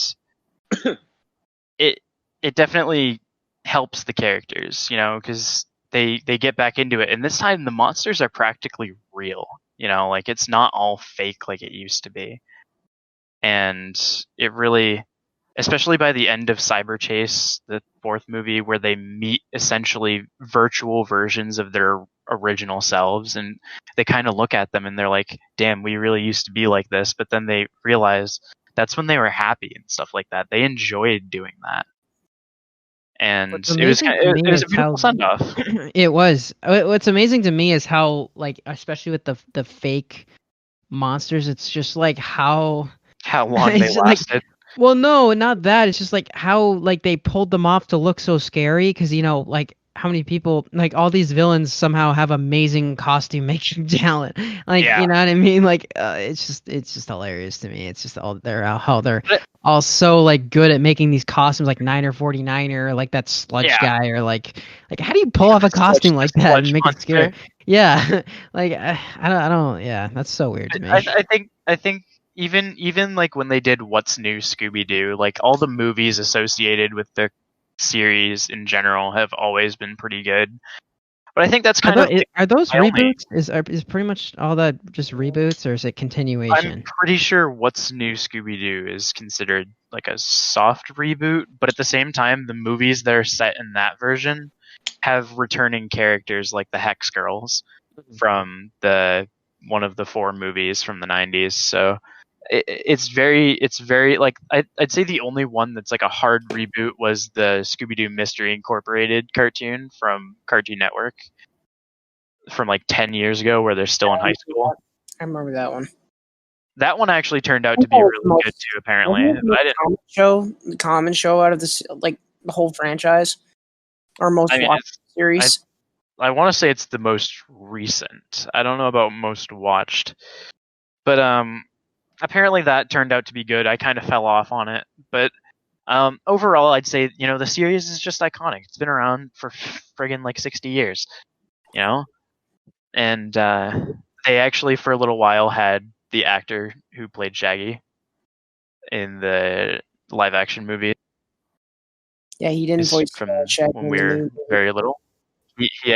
it definitely helps the characters, because they get back into it. And this time the monsters are practically real, like it's not all fake like it used to be. And it really, especially by the end of Cyber Chase, the 4th movie, where they meet essentially virtual versions of their original selves, and they kind of look at them and they're like, damn, we really used to be like this. But then they realize that's when they were happy and stuff like that. They enjoyed doing that. And What's it was amazing to me it was a is beautiful how- send off. It was. What's amazing to me is how, like, especially with the fake monsters, it's just like how How long they It's just like- lasted. Well, no, not that. It's just like how like they pulled them off to look so scary because like how many people, like all these villains somehow have amazing costume making talent. Like Yeah. you know what I mean? Like it's just hilarious to me. It's just all how they're But- all so like good at making these costumes, like Niner 49er, like that sludge Yeah. guy, or like how do you pull off a costume like that Sludge and make it scary? Yeah, like I don't. Yeah, that's so weird to me. I think even like when they did What's New Scooby Doo, like all the movies associated with the series in general have always been pretty good. But I think that's kind of Are those my only- reboots? Is pretty much all that just reboots, or is it continuation? I'm pretty sure What's New Scooby Doo is considered like a soft reboot, but at the same time, the movies that are set in that version have returning characters like the Hex Girls from one of the 4 movies from the 90s. So it's very like I'd say the only one that's like a hard reboot was the Scooby Doo Mystery Incorporated cartoon from Cartoon Network from like 10 years ago, where they're still in high school. I remember that one. That one actually turned out to be really good too, apparently. Wasn't it But I didn't. the common show out of this, like the whole franchise, or most I mean, watched series. I want to say it's the most recent. I don't know about most watched, but apparently that turned out to be good. I kind of fell off on it, but overall, I'd say the series is just iconic. It's been around for friggin' like 60 years, and they actually for a little while had the actor who played Shaggy in the live action movie Yeah, he didn't voice from Shaggy when in we the were new very little. He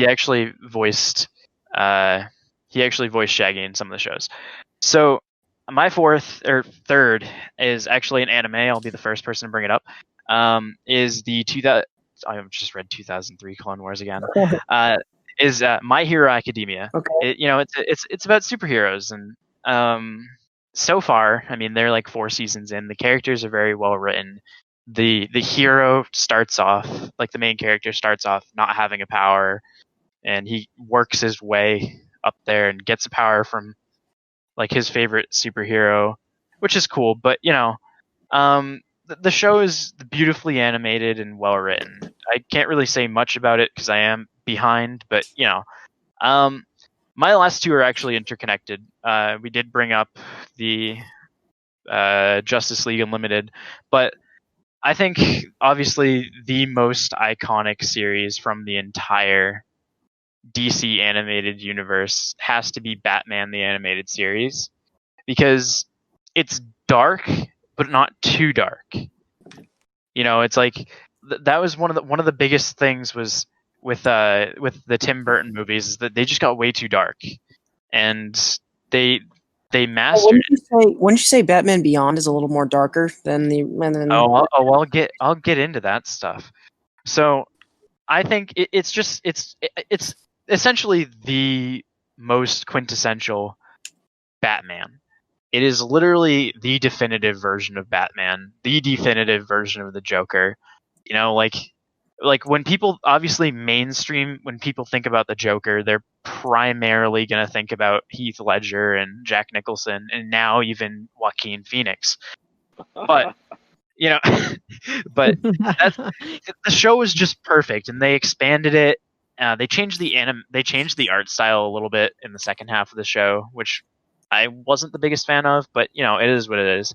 actually voiced Shaggy in some of the shows. So my third is actually an anime. I'll be the first person to bring it up. Is the 2000? I just read 2003 Clone Wars again. Is My Hero Academia. Okay. It's about superheroes, and so far, I mean, they're like 4 seasons in. The characters are very well written. The hero starts off, like the main character starts off not having a power, and he works his way up there and gets a power from like his favorite superhero, which is cool. But the show is beautifully animated and well written. I can't really say much about it because I am behind, but my last 2 are actually interconnected. We did bring up the Justice League Unlimited, but I think obviously the most iconic series from the entire DC animated universe has to be Batman the Animated Series, because it's dark but not too dark. It's like that was one of the biggest things was with the Tim Burton movies, is that they just got way too dark, and they mastered it. Wouldn't you say Batman Beyond is a little more darker than the? I'll get into that stuff. So I think it's essentially the most quintessential Batman. It is literally the definitive version of Batman, the definitive version of the Joker. Like when people obviously mainstream, when people think about the Joker, they're primarily going to think about Heath Ledger and Jack Nicholson, and now even Joaquin Phoenix. But but the show was just perfect, and they expanded it. They changed the art style a little bit in the second half of the show, which I wasn't the biggest fan of, but it is what it is.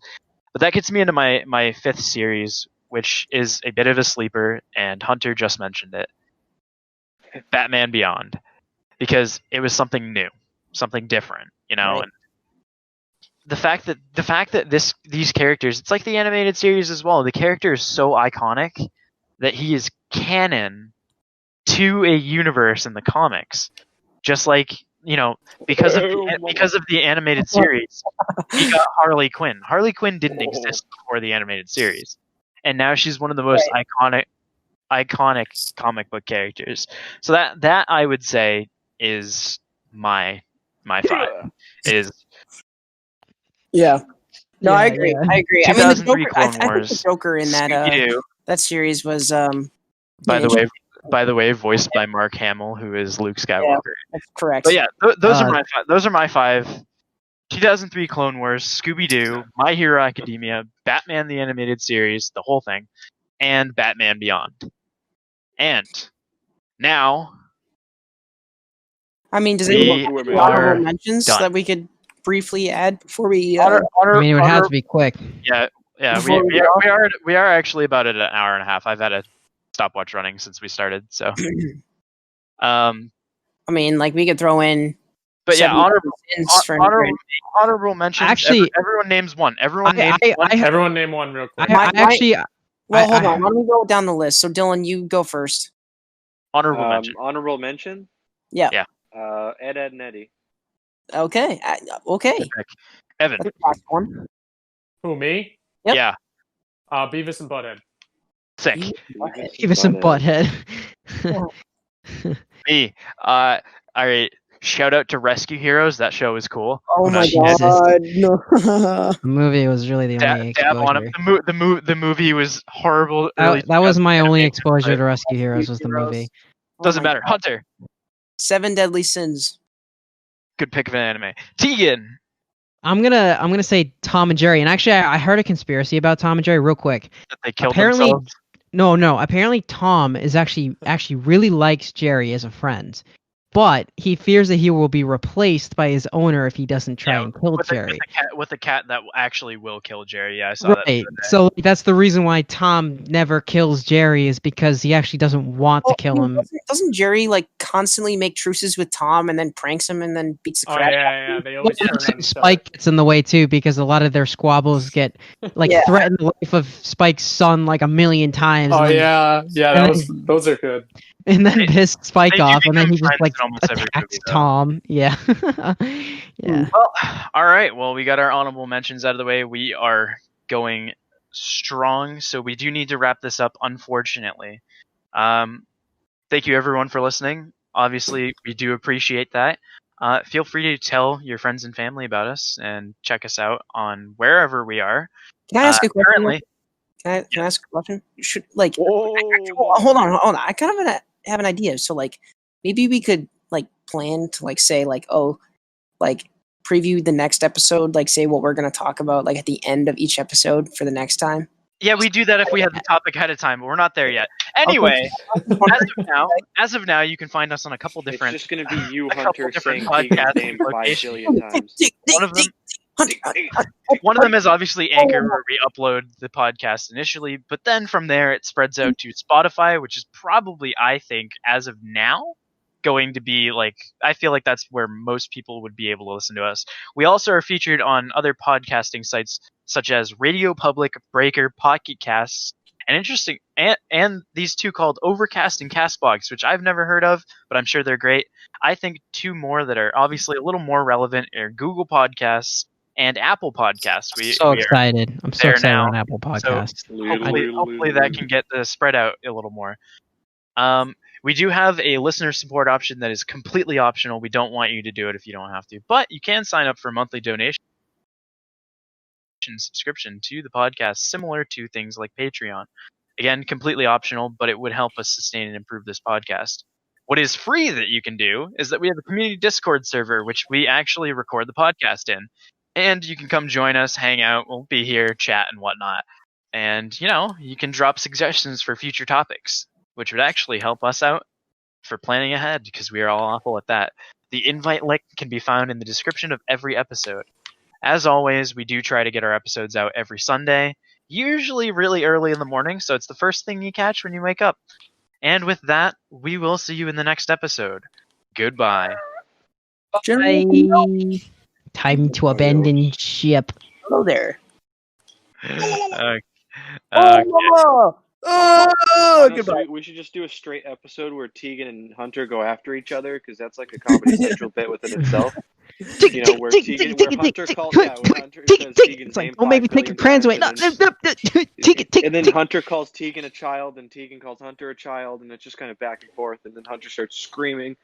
But that gets me into my 5th series, which is a bit of a sleeper, and Hunter just mentioned it. Batman Beyond, because it was something new, something different, Right. and the fact that these characters, it's like the animated series as well. The character is so iconic that he is canon to a universe in the comics, just like because of the animated series, we got Harley Quinn. Harley Quinn didn't exist before the animated series, and now she's one of the most iconic comic book characters. So that I would say is my 5 is. Yeah. No, I agree. Yeah. I agree. I mean, the 2003 Joker. Clone I think the Wars, Joker in Scooby-Doo, that series was by the way, voiced by Mark Hamill, who is Luke Skywalker. that's correct. But yeah, those are my 5. Those are my 5. 2003 Clone Wars, Scooby-Doo, My Hero Academia, Batman the Animated Series, the whole thing, and Batman Beyond. And now, I mean, does we anyone have are honorable mentions done. that we could briefly add before we? I mean, it would have to be quick. Yeah. Before we We are actually about at an hour and a half. I've had a stopwatch running since we started, so. I mean, like we could throw in. But yeah, honorable mentions. Actually, everyone names one. Everyone name one real quick. Well, hold on. Why don't we go down the list? So, Dylan, you go first. Honorable mention. Honorable mention. Yeah. Ed, Ed, and Eddie. Okay. Okay. Evan. One. Who, me? Yep. Yeah. Beavis and Butthead. Sick. Beavis and Butthead. Me. All right. Shout out to Rescue Heroes. That show was cool. Oh my Jesus. god! No. The movie was really the only Dab on him. exposure. The movie was horrible. That was my only exposure to Rescue Heroes, was the movie. Doesn't matter. Hunter. 7 Deadly Sins. Good pick of an anime. Teigan. I'm gonna say Tom and Jerry. And actually, I heard a conspiracy about Tom and Jerry real quick. That they killed Apparently, themselves. no. Apparently, Tom is actually really likes Jerry as a friend, but he fears that he will be replaced by his owner if he doesn't try and kill Jerry. With the cat that actually will kill Jerry. Yeah, I saw that. Right. So that's the reason why Tom never kills Jerry, is because he actually doesn't want to kill him. Doesn't Jerry like constantly make truces with Tom and then pranks him and then beats the crap? Yeah. They always turn on each other. Spike gets in the way too, because a lot of their squabbles get threaten the life of Spike's son like a million times. Those are good. And then piss Spike off, and then he just like every attacks movie, Tom. Yeah. Yeah. Well, all right. Well, we got our honorable mentions out of the way. We are going strong, so we do need to wrap this up, unfortunately. Thank you everyone for listening. Obviously, we do appreciate that. feel free to tell your friends and family about us and check us out on wherever we are. Can I ask a question? Currently, Can I ask a question? Should like Whoa. hold on. I kind of have an idea. So like maybe we could like plan to like say like like preview the next episode, like say what we're gonna talk about like at the end of each episode for the next time. yeah, we do that if we have the topic ahead of time, but we're not there yet. Anyway, as of now, you can find us on a couple different. It's just going to be you, a couple Hunter, saying different Teigan's podcast name 5 locations. billion times. One of them is obviously Anchor, where we upload the podcast initially, but then from there it spreads out to Spotify, which is probably, I think, as of now, going to be like, I feel like that's where most people would be able to listen to us. We also are featured on other podcasting sites such as Radio Public, Breaker, Pocket Casts, and these two called Overcast and Castbox, which I've never heard of, but I'm sure they're great. I think two more that are obviously a little more relevant are Google Podcasts and Apple Podcasts. So excited! I'm so there excited now. on Apple Podcasts. Hopefully that can get the spread out a little more. We do have a listener support option that is completely optional. We don't want you to do it if you don't have to, but you can sign up for a monthly donation subscription to the podcast, similar to things like Patreon. Again, completely optional, but it would help us sustain and improve this podcast. What is free that you can do is that we have a community Discord server, which we actually record the podcast in. And you can come join us, hang out, we'll be here, chat and whatnot. And, you can drop suggestions for future topics, which would actually help us out for planning ahead, because we are all awful at that. The invite link can be found in the description of every episode. As always, we do try to get our episodes out every Sunday, usually really early in the morning, so it's the first thing you catch when you wake up. And with that, we will see you in the next episode. Goodbye. Bye. Time to abandon ship. Hello there. Okay. Goodbye. We should just do a straight episode where Teigan and Hunter go after each other, because that's like a Comedy Central bit within itself. Where Hunter calls Teigan's name. Oh, maybe take a trans way. And then Hunter calls Teigan a child, and Teigan calls Hunter a child, and it's just kind of back and forth. And then Hunter starts screaming,